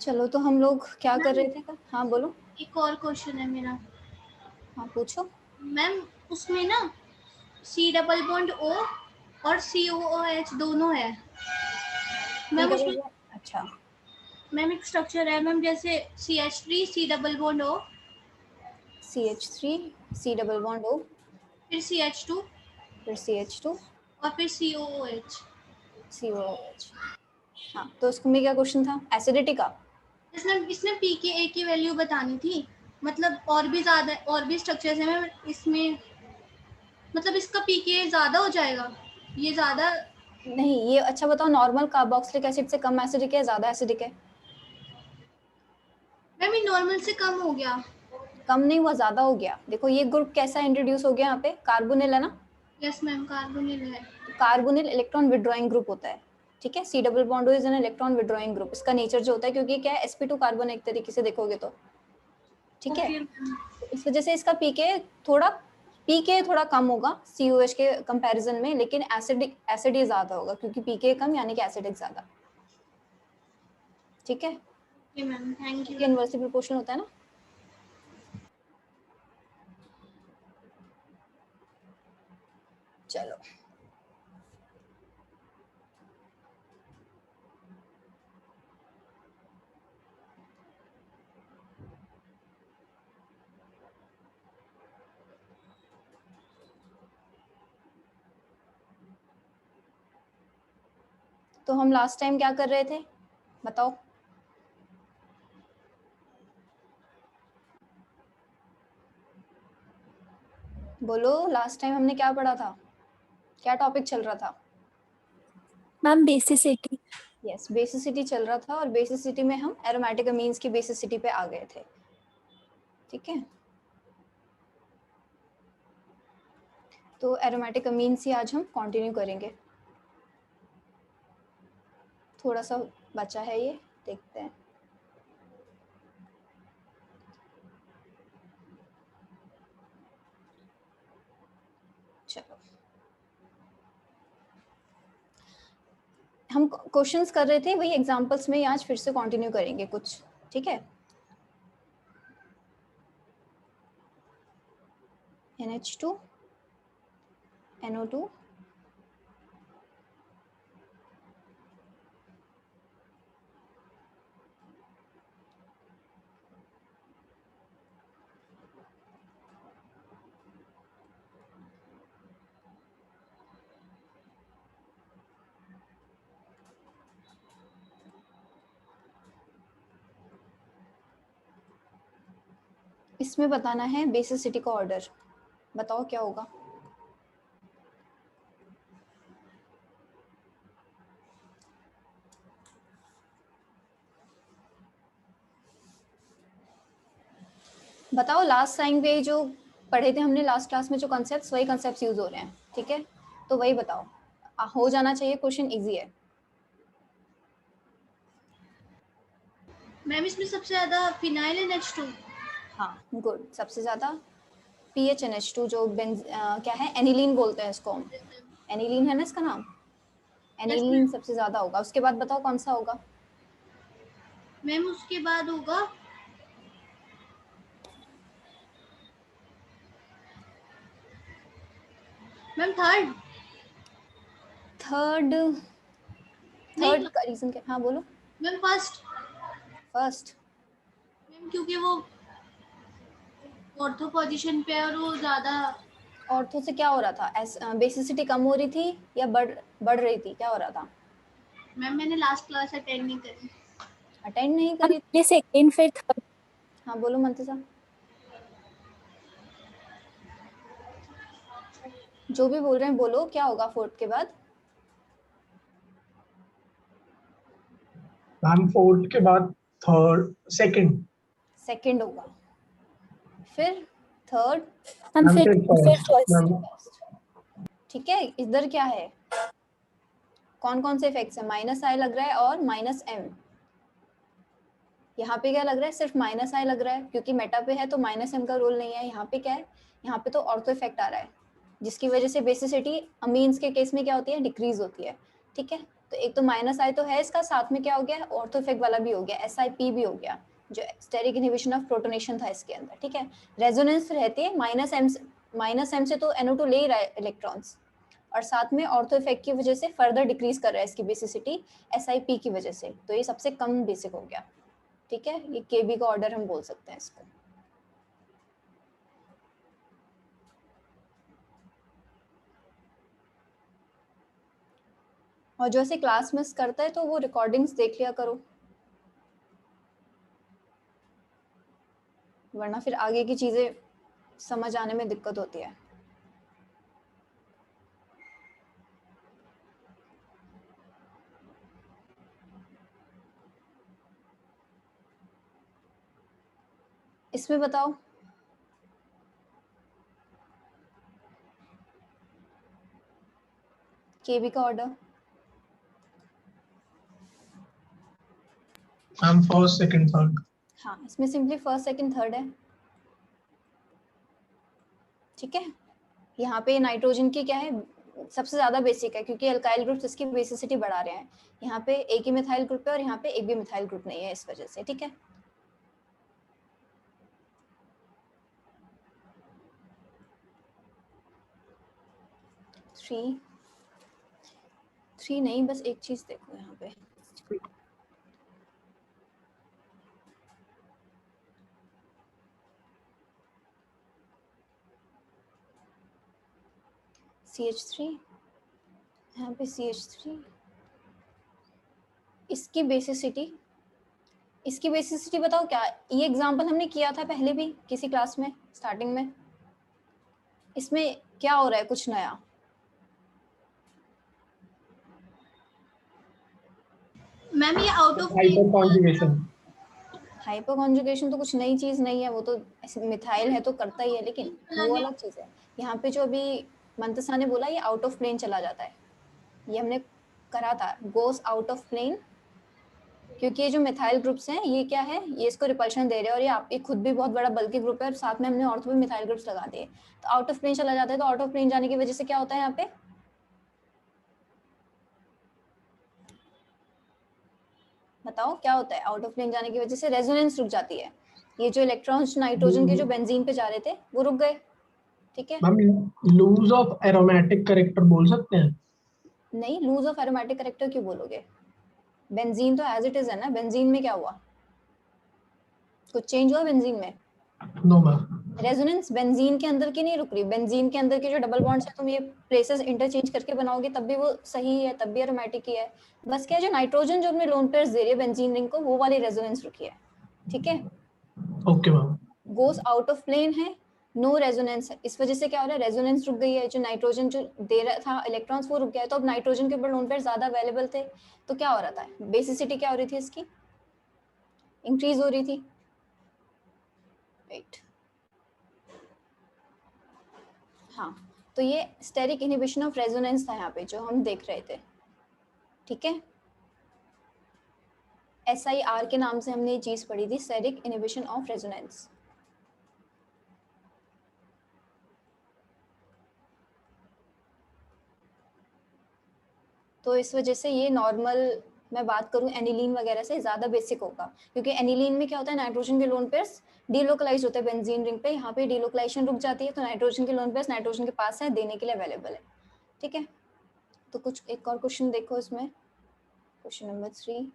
चलो तो हम लोग क्या कर रहे मैम थे? हाँ बोलो। एक और क्वेश्चन है मेरा। हाँ पूछो। मैम उसमें ना सी डबल बॉन्ड ओ और सी ओ ओ एच दोनों है सी मैम डबल उसमें। बॉन्ड, अच्छा। मैम एक स्ट्रक्चर है मैम, जैसे C H three C double bond O, CH3 C double bond O, फिर सी एच टू फिर CH2 और फिर सी ओ ओ एच। COOH। हाँ तो उसमें क्या क्वेश्चन था, एसिडिटी का? इसमें इसमें पी के ए की वैल्यू बतानी थी। मतलब और भी ज़्यादा और भी स्ट्रक्चर्स हैं मैम इसमें, मतलब इसका पी के ज़्यादा हो जाएगा, ये ज़्यादा। नहीं, ये अच्छा बताओ, नॉर्मल कार्बोक्सिलिक एसिड से कम एसिडिक है, ज्यादा एसिडिक है? मैम ये नॉर्मल से कम हो गया। कम नहीं हुआ, ज्यादा हो गया। देखो ये ग्रुप कैसा इंट्रोड्यूस हो गया यहाँ पे, कार्बोनिल है ना। यस मैम, कार्बोनिल है। तो कार्बोनिल इलेक्ट्रॉन विड्रॉइंग ग्रुप होता है, ठीक है। C double bond is an electron withdrawing group, इसका नेचर जो होता है, क्योंकि क्या है sp2 कार्बन एक तरीके से देखोगे तो, ठीक है। Okay ma'am. तो इस वजह से इसका थोड़ा पीके थोड़ा कम होगा COH के कंपैरिजन में, लेकिन एसिड ही ज्यादा होगा, क्योंकि पीके कम यानी कि एसिडिक ज्यादा, ठीक है। Okay ma'am, thank you. क्योंकि इनवर्सली प्रोपोर्शनल होता है ना। चलो तो हम लास्ट टाइम क्या कर रहे थे, बताओ। बोलो, लास्ट टाइम हमने क्या पढ़ा था, क्या टॉपिक चल रहा था? Ma'am basicity. यस, बेसिसिटी चल रहा था, और बेसिसिटी में हम एरोमेटिक अमीन्स की बेसिसिटी पे आ गए थे, ठीक है। तो एरोमेटिक अमीन्स ही आज हम कंटिन्यू करेंगे। थोड़ा सा बचा है ये, देखते हैं। चलो हम क्वेश्चंस कर रहे थे, वही एग्जांपल्स में ही आज फिर से कंटिन्यू करेंगे कुछ, ठीक है। NH2 NO2 इसमें बताना है बेसिसिटी का ऑर्डर, बताओ क्या होगा। बताओ, लास्ट टाइम पे जो पढ़े थे हमने लास्ट क्लास में, जो कॉन्सेप्ट्स, वही कॉन्सेप्ट्स यूज हो रहे हैं, ठीक है। तो वही बताओ, हो जाना चाहिए, क्वेश्चन इजी है। मैम इसमें सबसे ज़्यादा फिनाइल NH2। हाँ गुड, सबसे ज्यादा PHNH2, जो क्या है, एनिलीन बोलते हैं इसको हम, एनिलीन है ना इसका नाम। Yes aniline ma'am. सबसे ज्यादा होगा, उसके बाद बताओ कौन सा होगा। मैम उसके बाद होगा मैम थर्ड। थर्ड? नहीं थर्ड का रीजन क्या, हाँ बोलो। Ma'am first. फर्स्ट? मैम क्योंकि वो ऑर्थो पोजीशन पे है और वो ज़्यादा। ऑर्थो से क्या हो रहा था, बेसिसिटी कम हो रही थी या बढ़ रही थी, क्या हो रहा था? मैम मैंने लास्ट क्लास अटेंड नहीं करी। अटेंड नहीं हम करी? पहले सेकेंड फिर थर्ड। हाँ बोलो मंतिसा, जो भी बोल रहे हैं बोलो, क्या होगा फोर्थ के बाद? मैम फोर्थ के बाद थर्ड, सेकंड। सेकंड होगा, फिर थर्ड, हम मैम फिर फिर फिर फर्स्ट। फर्स्ट। मैम ठीक है। इधर क्या है, कौन कौन से इफेक्ट्स है, माइनस आई लग रहा है और माइनस एम। यहाँ पे क्या लग रहा है, सिर्फ माइनस आई लग रहा है, क्योंकि मेटा पे है तो माइनस एम का रोल नहीं है। यहाँ पे क्या है, यहाँ पे तो ऑर्थो इफेक्ट आ रहा है, जिसकी वजह से बेसिसिटी अमीन्स के केस में क्या होती है, डिक्रीज होती है, ठीक है। तो एक तो माइनस आई तो है इसका, साथ में क्या हो गया, ऑर्थो इफेक्ट वाला भी हो गया, SiP भी हो गया, जो स्टेरिक इनहिबिशन ऑफ प्रोटोनेशन था इसके अंदर, ठीक है। रेजोनेंस रहती है माइनस एम से तो NO2 ले ही रहा है इलेक्ट्रॉन्स, और साथ में ऑर्थो इफेक्ट की वजह से फर्दर डिक्रीज कर रहा है इसकी बेसिसिटी SiP की वजह से, तो ये सबसे कम बेसिक हो गया, ठीक है। ये KB का ऑर्डर हम बोल सकते हैं इसको। और जो ऐसे क्लास मिस करता है तो वो रिकॉर्डिंग्स देख लिया करो, वरना फिर आगे की चीजें समझ आने में दिक्कत होती है। इसमें बताओ, KB का order. Ma'am first second third. हाँ, इसमें सिंपली फर्स्ट सेकंड थर्ड है, ठीक है। यहाँ पे नाइट्रोजन की क्या है, सबसे ज्यादा बेसिक है, क्योंकि अल्काइल ग्रुप्स इसकी बेसिसिटी बढ़ा रहे हैं। यहाँ पे एक ही मिथाइल ग्रुप है और यहाँ पे एक भी मिथाइल ग्रुप नहीं है, इस वजह से, ठीक है। थ्री नहीं, बस एक चीज देखो यहाँ पे, CH3, यहाँ पे CH3, इसकी बेसिसिटी बताओ क्या। ये एग्जांपल हमने किया था पहले भी किसी क्लास में स्टार्टिंग में। इसमें क्या हो रहा है कुछ नया? मैम ये out of hyper conjugation. Hyper conjugation तो कुछ नई चीज नहीं है, वो तो ऐसे मिथाइल है तो करता ही है, लेकिन वो अलग चीज है। यहाँ पे जो अभी मंतसा ने बोला, ये आउट ऑफ प्लेन चला जाता है, ये हमने करा था, गोस आउट ऑफ प्लेन, क्योंकि ये जो मिथाइल ग्रुप्स हैं ये क्या है, ये इसको रिपल्शन दे रहे हैं, और ये आप ये खुद भी बहुत बड़ा बल्कि ग्रुप है, और साथ में हमने ऑर्थो पे मिथाइल ग्रुप्स लगा दिए, तो आउट ऑफ प्लेन चला जाता है। तो आउट ऑफ प्लेन जाने की वजह से क्या होता है यहाँ पे, बताओ क्या होता है? आउट ऑफ प्लेन जाने की वजह से रेजोनेंस रुक जाती है, ये जो इलेक्ट्रॉन्स नाइट्रोजन के जो बेंजीन पे जा रहे थे वो रुक गए, ठीक है। Ma'am lose of aromatic character बोल सकते हैं? नहीं, लूज ऑफ एरोमेटिक कैरेक्टर क्यों बोलोगे, बेंजीन तो एज इट इज है ना। बेंजीन में क्या हुआ, कुछ चेंज हुआ बेंजीन में? No ma'am. रेजोनेंस बेंजीन के अंदर की नहीं रुक रही, बेंजीन के अंदर के जो डबल बॉन्ड्स है तुम ये प्लेसेस इंटरचेंज करके बनाओगे तब भी वो सही है, तब भी एरोमेटिक ही है। बस क्या है, जो नाइट्रोजन जो अपने लोन पेयर्स दे रही है बेंजीन रिंग को, वो वाली रेजोनेंस रुकी है, ठीक है। Okay ma'am. Goes out of plane है, नो रेजोनेंस है, इस वजह से क्या हो रहा है, रेजोनेंस रुक गई है, जो नाइट्रोजन जो दे रहा था इलेक्ट्रॉन्स वो रुक गया है। तो अब नाइट्रोजन के ऊपर लोन पेयर ज्यादा अवेलेबल थे, तो क्या हो रहा था, बेसिसिटी क्या हो रही थी इसकी, इंक्रीज हो रही थी, राइट। हाँ, तो ये स्टेरिक इनहिबिशन ऑफ रेजोनेंस था यहाँ पे जो हम देख रहे थे, ठीक है। SIR के नाम से हमने ये चीज पढ़ी थी, स्टेरिक इनहिबिशन ऑफ रेजोनेंस। तो इस वजह से ये नॉर्मल, मैं बात करूं एनिलीन वगैरह से ज्यादा बेसिक होगा, क्योंकि एनिलीन में क्या होता है, नाइट्रोजन के लोन पेयर्स डीलोकलाइज होते हैं बेंजीन रिंग पे, यहाँ पे डीलोकलाइजेशन रुक जाती है, तो नाइट्रोजन के लोन पेयर्स नाइट्रोजन के पास है, देने के लिए अवेलेबल है, ठीक है। तो कुछ एक और क्वेश्चन देखो इसमें, क्वेश्चन नंबर 3।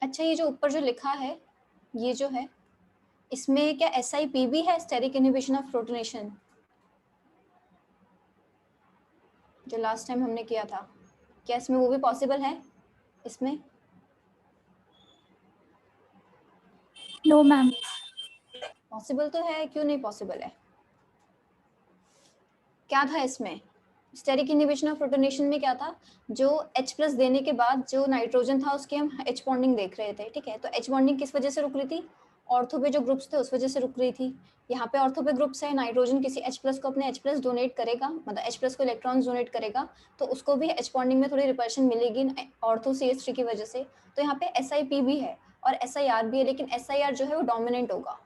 अच्छा, ये जो ऊपर जो लिखा है, ये जो है, इसमें क्या SIP भी है, स्टेरिक इनहिबिशन ऑफ प्रोटोनेशन, जो लास्ट टाइम हमने किया था, क्या इसमें वो भी पॉसिबल है इसमें? No ma'am. पॉसिबल तो है, क्यों नहीं पॉसिबल है, क्या था इसमें? स्टेरिक इनहिबिशन ऑफ प्रोटोनेशन में क्या था, जो H+ देने के बाद जो नाइट्रोजन था उसके हम H बॉन्डिंग देख रहे थे, ठीक है। तो H बॉन्डिंग किस वजह से रुक रही थी, ऑर्थो पे जो ग्रुप्स थे उस वजह से रुक रही थी। यहाँ पे ऑर्थो पे ग्रुप्स है, नाइट्रोजन किसी H+ को अपने H+ डोनेट करेगा, मतलब H+ को इलेक्ट्रॉन्स डोनेट करेगा, तो उसको भी H बॉन्डिंग में थोड़ी रिपल्शन मिलेगी ऑर्थो CH3 की वजह से। तो यहाँ पे SIP भी है और SIR भी है, लेकिन SIR जो है वो डोमिनेंट होगा,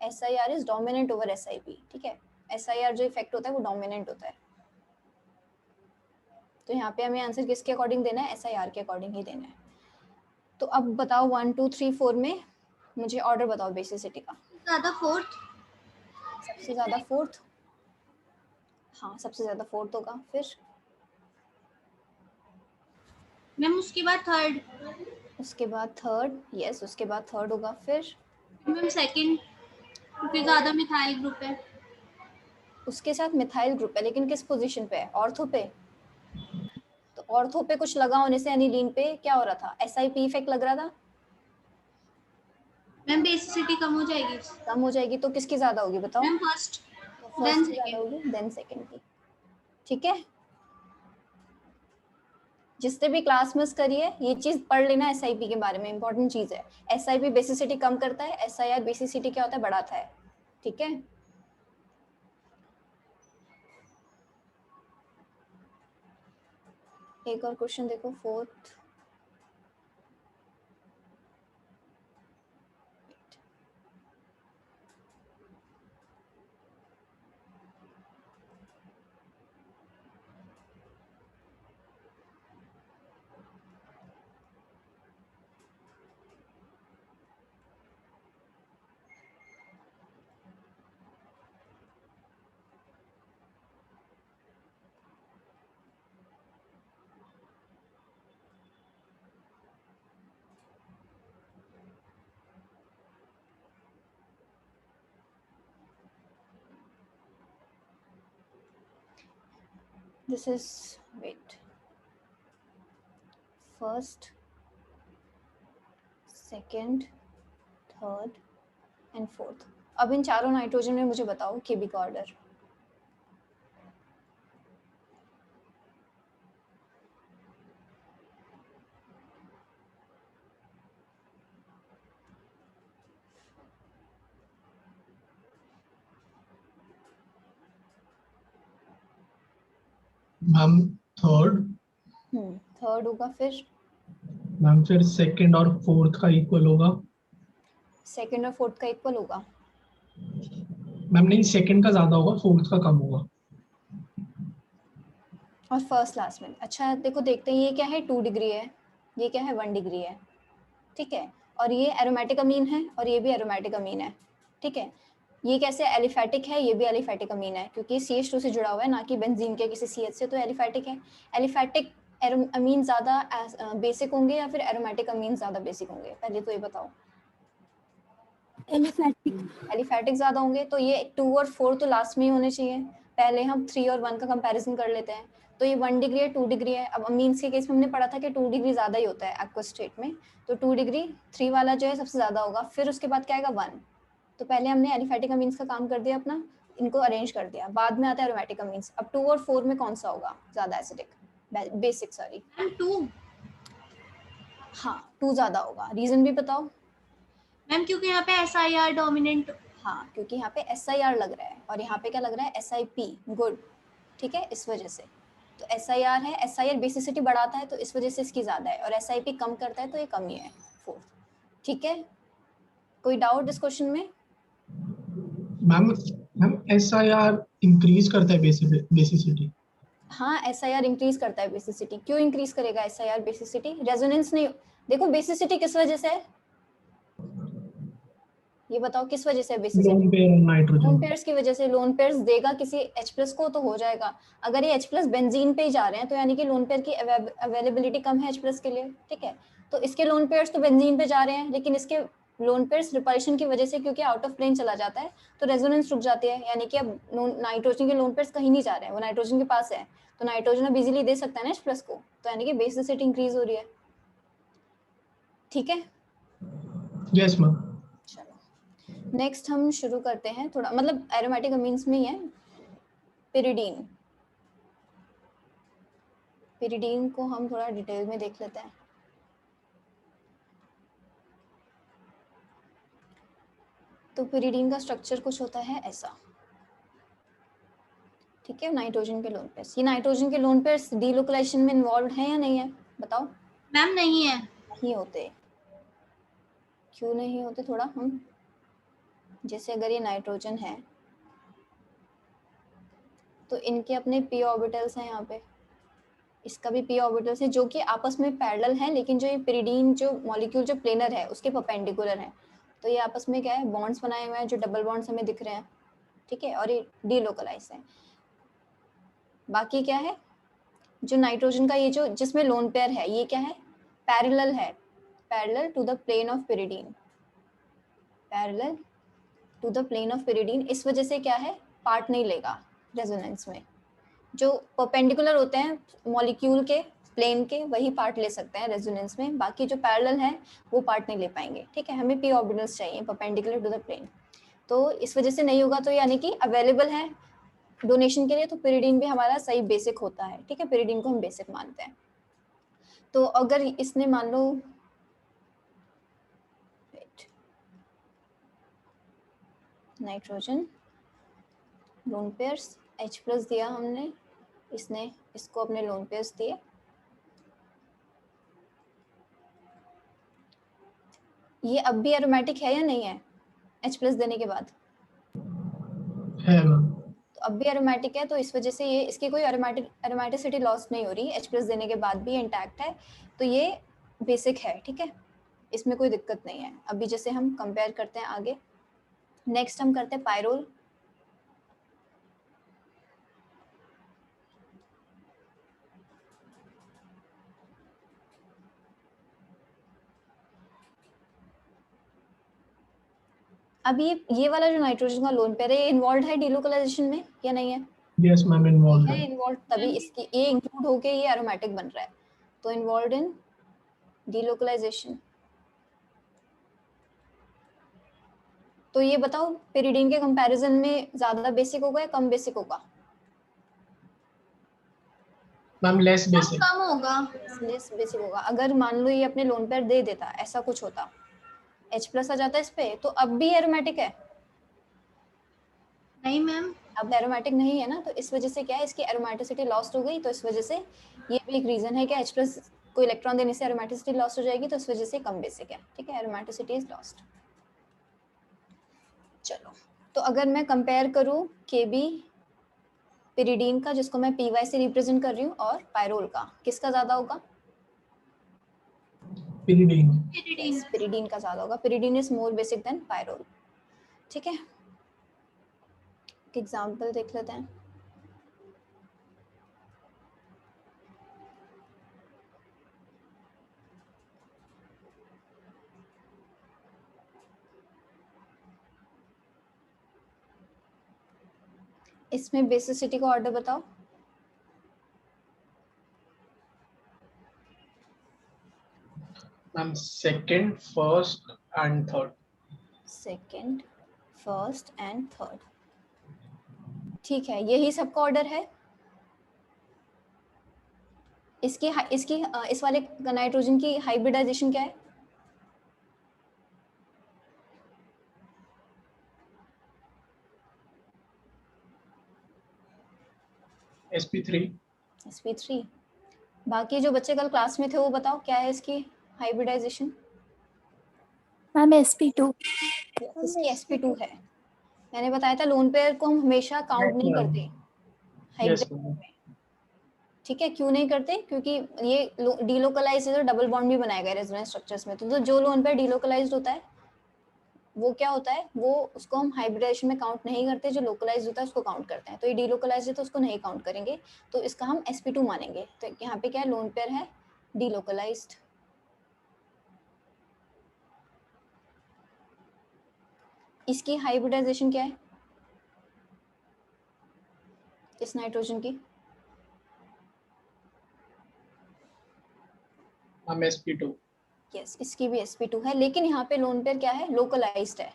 SIR is dominant over SIP, ठीक है। SIR जो इफेक्ट होता है वो डोमिनेंट होता है। तो यहाँ पे हमें आंसर किसके अकॉर्डिंग देना है, SIR के अकॉर्डिंग ही देना है। तो अब बताओ 1 2 3 4 में मुझे ऑर्डर बताओ बेसिसिटी का। ज़्यादा फोर्थ। सबसे ज्यादा फोर्थ, हाँ सबसे ज्यादा फोर्थ होगा। फिर मैम उसके बाद थर्ड। उसके बाद थर्ड, यस उसके बाद थर्ड होगा। फिर मैम सेकंड, क्योंकि ज़्यादा मिथाइल ग्रुप है। उसके साथ मिथाइल ग्रुप है, लेकिन किस पोजीशन पे है, ऑर्थो पे। तो ऑर्थो पे कुछ लगा होने से एनिलीन पे क्या हो रहा था, SIP इफेक्ट लग रहा था, मैम बेसिसिटी कम हो जाएगी। कम हो जाएगी। तो किसकी ज्यादा होगी बताओ, मैम फर्स्ट, तो देन फर्स्ट की ज्यादा सेकंड। होगी, देन सेकंड की, ठीक है। जिसने भी क्लास मिस करी है ये चीज पढ़ लेना, SIP के बारे में इंपॉर्टेंट चीज है। SIP बेसिसिटी कम करता है, SIR बेसिसिटी क्या होता है, बढ़ाता है, ठीक है। एक और क्वेश्चन देखो, fourth. This is, wait, first, second, third and fourth. अब इन चारों नाइट्रोजन में मुझे बताओ केबी का ऑर्डर। Ma'am third. थर्ड होगा। फिर मैम फिर सेकंड और फोर्थ का इक्वल होगा। सेकंड और फोर्थ का इक्वल होगा। मैम नहीं, सेकंड का ज्यादा होगा, फोर्थ का कम होगा। और फर्स्ट लास्ट में, अच्छा देखो देखते हैं, ये क्या है 2 डिग्री है, ये क्या है 1 डिग्री है, ठीक है। और ये एरोमेटिक अमीन है और ये भी एरोमेटिक अमीन है, ठीक है। ये कैसे एलिफेटिक है, ये भी एलिफेटिक अमीन है, क्योंकि CH2 से जुड़ा हुआ है, ना कि बेंजीन के किसी CH से, तो एलिफेटिक है। एलिफेटिक अमीन ज़्यादा बेसिक होंगे या फिर एरोमेटिक अमीन ज़्यादा बेसिक होंगे, पहले तो ये बताओ। एलिफेटिक ज़्यादा होंगे, तो ये 2 और 4 तो लास्ट में ही होने चाहिए। पहले हम 3 और 1 का कंपैरिजन कर लेते हैं। तो ये 1 डिग्री है, 2 डिग्री है। अब अमीन्स के केस में हमने पढ़ा था कि 2 डिग्री ज़्यादा ही होता है एक्वस स्टेट में, तो 2 डिग्री 3 वाला जो है सबसे ज़्यादा होगा। फिर उसके बाद क्या आएगा 1। तो पहले हमने एलिफेटिक अमीन्स का काम कर दिया अपना, इनको अरेंज कर दिया, बाद में आता है एरोमेटिक अमीन्स। अब 2 और 4 में कौन सा होगा ज़्यादा एसिडिक, बेसिक सॉरी। मैम 2। हाँ 2 ज़्यादा होगा, रीज़न भी बताओ। मैम क्योंकि यहाँ पे SIR डोमिनेंट। हाँ क्योंकि यहाँ पे SIR लग रहा है और यहाँ पे क्या लग रहा है SIP, गुड, ठीक है, इस वजह से। तो SIR है, SIR बेसिसिटी बढ़ाता है तो इस वजह से इसकी ज़्यादा है, और SIP कम करता है तो ये कम ही है, फोर्थ, ठीक है। कोई डाउट इस क्वेश्चन में? मैम मैम SIR इंक्रीज करता है बेसिसिटी। हाँ SIR इंक्रीज करता है बेसिसिटी। क्यों इंक्रीज करेगा SIR बेसिसिटी? रेजोनेंस नहीं, देखो बेसिसिटी किस वजह से है, ये बताओ किस वजह से है basicity? Lone pair lone nitrogen. Pairs की वजह से। लोन पेयर्स देगा किसी H+ को तो हो जाएगा। अगर ये H+ बेंजीन पे ही जा रहे हैं तो यानी कि लोन पेयर की अवेलेबिलिटी कम है H+ के लिए, ठीक है। तो इसके लोन पेयर्स तो बेंजीन पे जा रहे हैं, लेकिन इसके लोन पेयर्स रिपल्शन की वजह से, क्योंकि आउट ऑफ प्लेन चला जाता है तो रेजोनेंस रुक जाती है, यानी कि अब नाइट्रोजन के लोन पेयर्स कहीं नहीं जा रहे हैं, वो नाइट्रोजन के पास है, तो नाइट्रोजन अब इजीली दे सकता है ना H+ को, तो यानी कि बेसिसिटी इंक्रीज हो रही है, ठीक है। Yes ma'am. चलो नेक्स्ट हम शुरू करते हैं, थोड़ा मतलब एरोमेटिक अमीन्स में ही है, पिरिडीन। पिरिडीन को हम थोड़ा डिटेल में देख लेते हैं। तो पिरिडीन का स्ट्रक्चर कुछ होता है ऐसा, ठीक है। नाइट्रोजन के लोन पेयर्स, ये नाइट्रोजन के लोन पेयर्स डीलोकलाइजेशन में इन्वॉल्व है या नहीं है, बताओ। मैम नहीं है। नहीं होते। क्यों नहीं होते, थोड़ा हम, जैसे अगर ये नाइट्रोजन है तो इनके अपने p ऑर्बिटल्स हैं यहाँ पे, इसका भी p ऑर्बिटल्स है जो कि आपस में पैरेलल हैं, लेकिन जो ये पिरिडीन जो मॉलिक्यूल जो प्लेनर है उसके परपेंडिकुलर है। तो ये आपस में क्या है, बॉन्ड्स बनाए हुए हैं जो डबल बॉन्ड्स हमें दिख रहे हैं, ठीक है, और ये डीलोकलाइज है। बाकी क्या है, जो नाइट्रोजन का ये जो जिसमें लोन पेयर है ये क्या है, पैरेलल है, parallel to the plane of pyridine, parallel to the plane of pyridine. इस वजह से क्या है, पार्ट नहीं लेगा रेजोनेंस में। जो परपेंडिकुलर होते हैं मॉलिक्यूल के प्लेन के वही पार्ट ले सकते हैं रेजोनेंस में, बाकी जो पैरेलल है वो पार्ट नहीं ले पाएंगे, ठीक है। हमें p ऑर्बिटल्स चाहिए परपेंडिकुलर टू द प्लेन, तो इस वजह से नहीं होगा। तो यानी कि अवेलेबल है डोनेशन के लिए, तो पिरिडीन भी हमारा सही बेसिक होता है, ठीक है। पिरिडीन को हम बेसिक मानते हैं। तो अगर इसने मान लो नाइट्रोजन लोन पेयर्स H+ दिया हमने, इसने इसको अपने लोन पेयर्स दिए, ये अब भी एरोमेटिक है या नहीं है H+ देने के बाद, है मैम। तो अब भी एरोमेटिक है। तो इस वजह से ये इसकी कोई एरोमेटिसिटी लॉस नहीं हो रही, H+ देने के बाद भी इंटैक्ट है, तो ये बेसिक है, ठीक है, इसमें कोई दिक्कत नहीं है। अभी जैसे हम कंपेयर करते हैं आगे, नेक्स्ट हम करते हैं पायरोल। अब ये वाला जो नाइट्रोजन का लोन पेयर है ये इन्वॉल्व है डीलोकलाइजेशन में या नहीं है, यस मैम, इन्वॉल्व है है। इन्वॉल्व, तभी इसकी ये इंक्लूड होके ये एरोमेटिक बन रहा है, तो इन्वॉल्व इन डीलोकलाइजेशन। तो ये बताओ पिरिडीन के कंपैरिजन में ज्यादा बेसिक होगा या कम बेसिक होगा, मैम लेस मैम बेसिक। कम होगा। लेस बेसिक होगा। अगर मान लो ये अपने लोन पेयर दे देता, ऐसा कुछ होता, H+ आ जाता इस पे, तो अब भी एरोमेटिक है, नहीं मैम। अब एरोमेटिक नहीं है ना, तो इस वजह से क्या है, इसकी एरोमेटिसिटी लॉस्ट हो गई। तो इस वजह से ये भी एक रीजन है कि H+ को इलेक्ट्रॉन देने से एरोमेटिसिटी लॉस्ट हो जाएगी, तो इस वजह से कम बेसिक है, ठीक है, एरोमेटिसिटी इज लॉस्ट। चलो, तो अगर मैं कंपेयर करूं Kb पिरिडीन का, जिसको मैं Py से रिप्रेजेंट कर रही हूँ, और पायरोल का, किसका ज्यादा होगा, पिरिडीन। पिरिडीन। पिरिडीन का ज्यादा होगा, pyridine is more basic than pyrrole, ठीक है। एक एग्जांपल देख लेते हैं। इसमें बेसिसिटी का ऑर्डर बताओ। Ma'am second, first and third. Second, first and third, ठीक है, यही सबका ऑर्डर है। इसकी इस वाले नाइट्रोजन की हाइब्रिडाइजेशन क्या है, sp3। sp3। बाकी जो बच्चे कल क्लास में थे वो बताओ क्या है इसकी हाइब्रिडाइजेशन, मैम sp2। इसकी sp2 है। मैंने बताया था लोन पेयर को हम हमेशा काउंट नहीं करते यस हाइब्रिडाइजेशन मैम। में, ठीक है। क्यों नहीं करते, क्योंकि ये डीलोकलाइज है तो डबल बॉन्ड भी बनाया गया रेजोनेंस स्ट्रक्चर्स में, तो जो लोन पेयर डीलोकलाइज्ड होता है वो क्या होता है, वो उसको हम हाइब्रिडाइजेशन में काउंट नहीं करते, जो लोकलाइज होता है उसको काउंट करते हैं। तो ये डीलोकलाइज है तो उसको नहीं काउंट करेंगे, तो इसका हम sp2 मानेंगे। तो यहाँ पे क्या है, लोन पेयर है डीलोकलाइज्ड। इसकी हाइब्रिडाइजेशन क्या है इस नाइट्रोजन की, मैम sp2। यस इसकी भी sp2 है, लेकिन यहाँ पे लोन पेयर क्या है, लोकलाइज्ड है,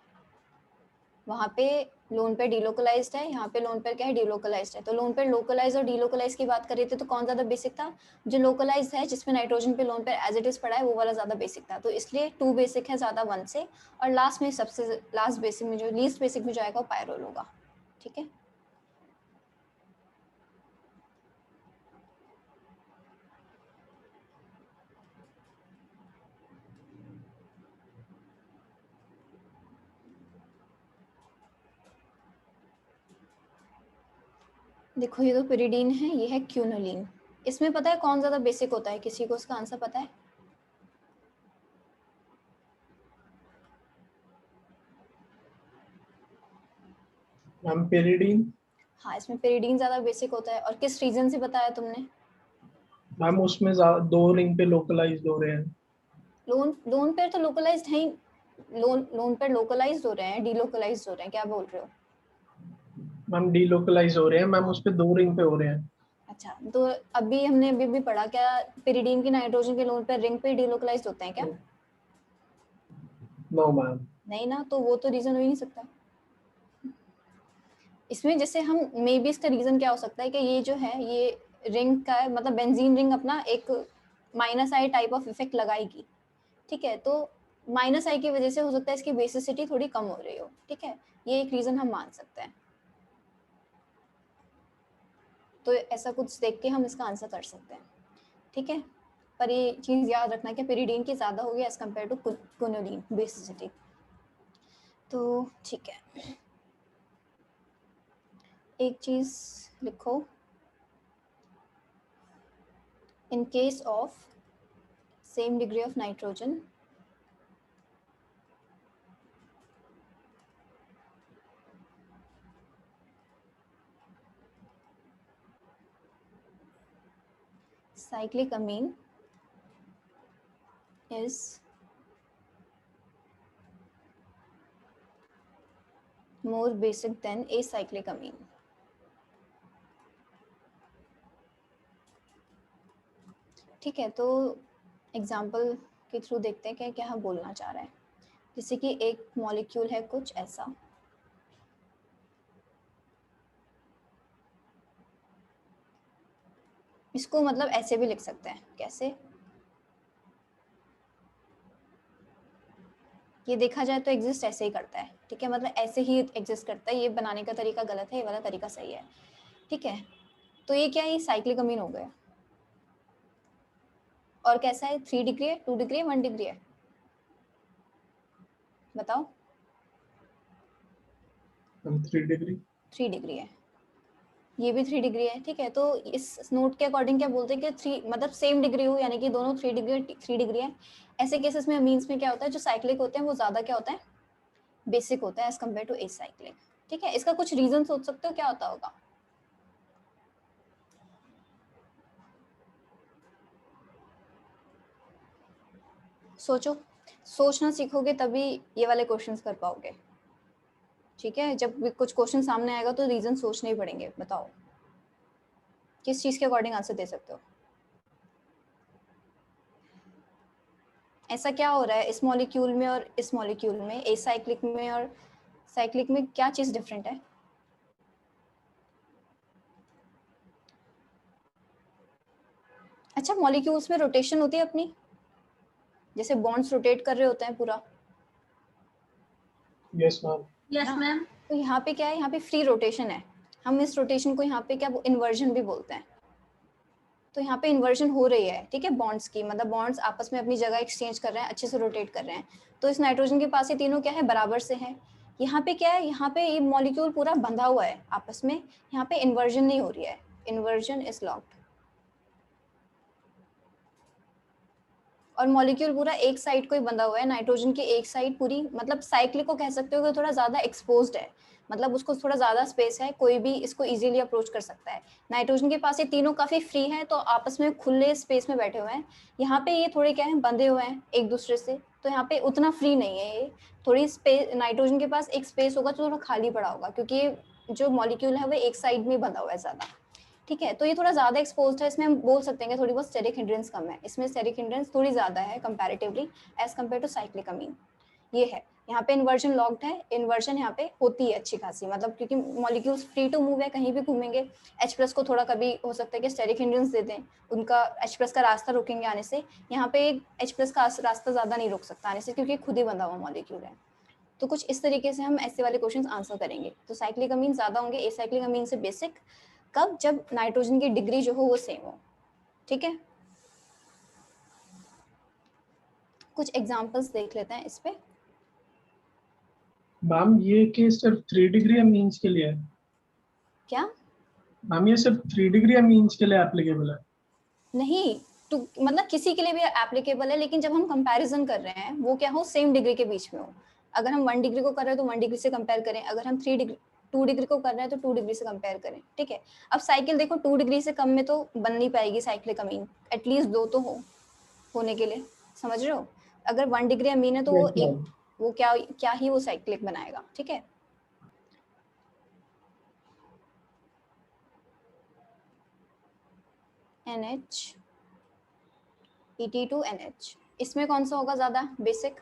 वहाँ पे लोन पेयर डिलोकलाइज्ड है, यहाँ पे लोन पेयर क्या है, डिलोकलाइज्ड है। तो लोन पेयर लोकलाइज्ड और डिलोकलाइज्ड की बात कर रहे थे तो कौन ज़्यादा बेसिक था? जो लोकलाइज्ड है जिसमें नाइट्रोजन पे lone pair as it is पड़ा है वो वाला ज़्यादा बेसिक था। तो इसलिए 2 बेसिक है ज़्यादा 1 से, और लास्ट में सबसे लास्ट बेसिक में जो लीस्ट बेसिक में जो आएगा वो पायरोल होगा। ठीक है, देखो ये तो पिरिडीन है, ये है क्यूनोलिन। इसमें पता है कौन ज़्यादा बेसिक होता है? किसी को इसका आंसर पता है? Ma'am pyridine. हाँ, इसमें पिरिडीन ज़्यादा बेसिक होता है। और किस रीजन से बताया तुमने? मैम उसमें 2 रिंग पे लोकलाइज्ड हो रहे हैं। लोन लोन पेयर तो लोकलाइज्ड है ही, लोन पेयर लोकलाइज्ड हो रहे हैं, डीलोकलाइज्ड हो रहे हैं, क्या बोल रहे हो? मैम डीलोकलाइज हो रहे हैं मैम, उस पे 2 रिंग पे हो रहे हैं। अच्छा, तो हमने अभी भी पढ़ा, क्या पिरिडीन की नाइट्रोजन के लोन पेयर रिंग पे डीलोकलाइज्ड होते हैं क्या? No ma'am. नहीं ना, तो वो तो रीजन हो ही नहीं सकता। इसमें जैसे हम मे बी इसका रीजन क्या हो सकता है कि ये जो है ये रिंग का है, मतलब बेंजीन रिंग अपना एक minus I type of effect लगाएगी। ठीक है, तो माइनस आई की वजह से हो सकता है इसकी बेसिसिटी थोड़ी कम हो रही हो। ठीक है, ये एक रीजन हम मान सकते हैं। तो ऐसा कुछ देख के हम इसका आंसर कर सकते हैं। ठीक है, पर ये चीज़ याद रखना कि पेरिडीन की ज़्यादा होगी as compare to quinoline basicity. तो ठीक है, एक चीज़ लिखो, in case of same degree of nitrogen cyclic amine is more basic than acyclic amine. ठीक है, तो एग्जाम्पल के थ्रू देखते हैं कि क्या हम बोलना चाह रहे हैं। जैसे कि एक मॉलिक्यूल है कुछ ऐसा, इसको मतलब ऐसे भी लिख सकते हैं। कैसे? ये देखा जाए तो एग्जिस्ट ऐसे ही करता है। ठीक है, मतलब ऐसे ही एग्जिस्ट करता है। ये बनाने का तरीका गलत है, ये वाला तरीका सही है। ठीक है, तो ये क्या है, ये साइक्लिक अमीन हो गया। और कैसा है, 3 डिग्री है, 2 डिग्री है, 1 डिग्री है? बताओ। 3 डिग्री। 3 डिग्री है, ये भी 3 डिग्री है। ठीक है, तो इस नोट के अकॉर्डिंग क्या बोलते हैं कि 3 मतलब सेम डिग्री हो, यानी कि दोनों 3 डिग्री 3 डिग्री है। ऐसे केसेस में अमीन्स में क्या होता है, जो साइक्लिक होते हैं वो ज़्यादा क्या होता है, बेसिक होता है एज कम्पेयर टू एसाइक्लिक। ठीक है, इसका कुछ रीजन सोच सकते हो क्या होता होगा? सोचो, सोचना सीखोगे तभी ये वाले क्वेश्चंस कर पाओगे। ठीक है, जब भी कुछ क्वेश्चन सामने आएगा तो रीजन सोचने ही पड़ेंगे। बताओ किस चीज़ के अकॉर्डिंग आंसर दे सकते हो? ऐसा क्या हो रहा है इस मॉलिक्यूल में और इस मॉलिक्यूल में, एसाइक्लिक में और साइक्लिक में, क्या चीज़ डिफरेंट है? अच्छा, मॉलिक्यूल्स में रोटेशन होती है अपनी, जैसे बॉन्ड्स रोटेट कर रहे होते हैं पूरा। Yes ma'am. यस ना, मैम। तो यहाँ पे क्या है, यहाँ पे फ्री रोटेशन है। हम इस रोटेशन को यहाँ पे क्या इन्वर्जन भी बोलते हैं। तो यहाँ पे इन्वर्जन हो रही है। ठीक है, बॉन्ड्स की, मतलब बॉन्ड्स आपस में अपनी जगह एक्सचेंज कर रहे हैं, अच्छे से रोटेट कर रहे हैं। तो इस नाइट्रोजन के पास ये तीनों क्या है, बराबर से है। यहाँ पे क्या है, यहाँ पे ये मॉलिक्यूल पूरा बंधा हुआ है आपस में, यहाँ पे इन्वर्जन नहीं हो रही है, इन्वर्जन इज लॉक्ड। और मॉलिक्यूल पूरा एक साइड को ही बंधा हुआ है, नाइट्रोजन की एक साइड पूरी, मतलब साइक्लिक को कह सकते हो कि थोड़ा ज़्यादा एक्सपोज्ड है, मतलब उसको थोड़ा ज़्यादा स्पेस है, कोई भी इसको इजीली अप्रोच कर सकता है। नाइट्रोजन के पास ये तीनों काफ़ी फ्री हैं, तो आपस में खुले स्पेस में बैठे हुए हैं। यहाँ पे ये थोड़े क्या है, बंधे हुए हैं एक दूसरे से, तो यहाँ पे उतना फ्री नहीं है ये। थोड़ी स्पेस, नाइट्रोजन के पास एक स्पेस होगा तो थोड़ा खाली पड़ा होगा, क्योंकि जो मॉलिक्यूल है वो एक साइड में बंधा हुआ है ज़्यादा। ठीक है, तो ये थोड़ा ज़्यादा एक्सपोज्ड है, इसमें हम बोल सकते हैं कि थोड़ी बहुत स्टेरिक हिंड्रेंस कम है, इसमें स्टेरिक हिंड्रेंस थोड़ी ज़्यादा है comparatively as compare to cyclic amine. ये है। यहाँ पे इन्वर्जन लॉक्ड है, इन्वर्जन यहाँ पे होती है अच्छी खासी, मतलब क्योंकि मॉलिक्यूल्स फ्री टू मूव है, कहीं भी घूमेंगे। H+ को थोड़ा कभी हो सकता है कि स्टेरिक हिंड्रेंस दे दें, उनका H+ का रास्ता रोकेंगे आने से। यहाँ पे H+ का रास्ता ज़्यादा नहीं रोक सकता आने से, क्योंकि खुद ही बंधा हुआ मॉलिक्यूल है। तो कुछ इस तरीके से हम ऐसे वाले क्वेश्चन आंसर करेंगे। तो साइक्लिक अमीन ज़्यादा होंगे एसाइक्लिक अमीन से बेसिक, कब? जब नाइट्रोजन की डिग्री जो हो वो सेम हो। ठीक है, कुछ एग्जांपल्स देख लेते हैं इस पे। मैम ये केस सिर्फ 3 डिग्री अमीन्स के लिए है। क्या? मैम ये सिर्फ 3 डिग्री अमीन्स के लिए एप्लीकेबल है। नहीं, तो मतलब किसी के लिए भी एप्लीकेबल है, लेकिन जब हम कंपैरिजन कर रहे हैं वो क्या हो, सेम डिग्री के बीच में हो। अगर हम 1 डिग्री को कर रहे हैं तो 1 डिग्री से कंपेयर करें, अगर हम 2 डिग्री को कर रहे हैं तो 2 डिग्री से कंपेयर करें। ठीक है, अब साइकिल देखो 2 डिग्री से कम में तो बन नहीं पाएगी साइक्लिक अमीन, एटलीस्ट 2 तो हो होने के लिए, समझ रहे हो? अगर 1 डिग्री अमीन है तो वो Yes, एक, ma'am. वो क्या ही वो साइक्लिक बनाएगा। ठीक है, NH ET2NH, इसमें कौन सा होगा ज्यादा बेसिक?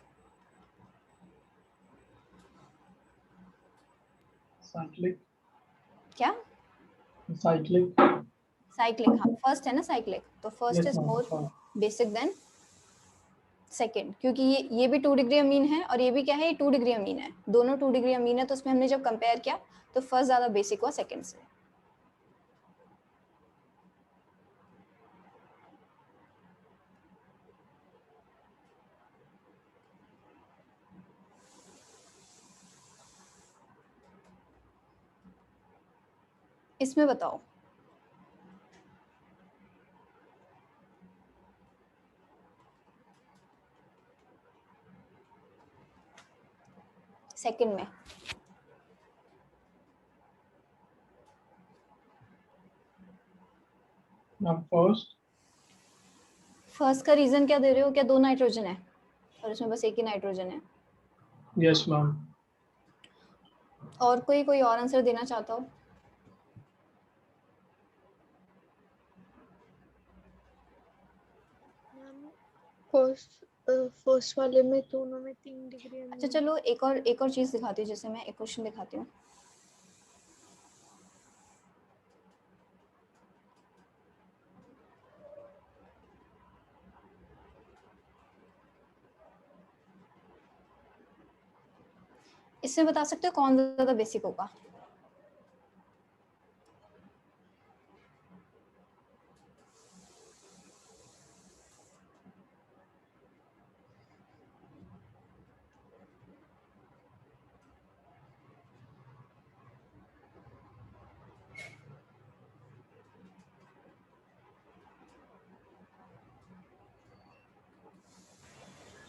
साइक्लिक। क्या? साइक्लिक। साइक्लिक, हाँ फर्स्ट है ना साइक्लिक, तो फर्स्ट Yes, इज ma'am. मोर हाँ. बेसिक देन सेकंड, क्योंकि ये भी 2 डिग्री अमीन है और ये भी क्या है, ये 2 डिग्री अमीन है, दोनों 2 डिग्री अमीन है। तो उसमें हमने जब कंपेयर किया तो फर्स्ट ज्यादा बेसिक हुआ सेकंड से। इसमें बताओ सेकंड में मैम फर्स्ट का रीजन क्या दे रहे हो, क्या 2 नाइट्रोजन है और इसमें बस एक ही नाइट्रोजन है? Yes ma'am. और कोई और आंसर देना चाहता हो? फर्स्ट वाले में दोनों में 3 डिग्री अच्छा चलो एक और चीज दिखाती हूँ, जैसे मैं एक क्वेश्चन दिखाती हूँ। इसमें बता सकते हो कौन ज्यादा बेसिक होगा?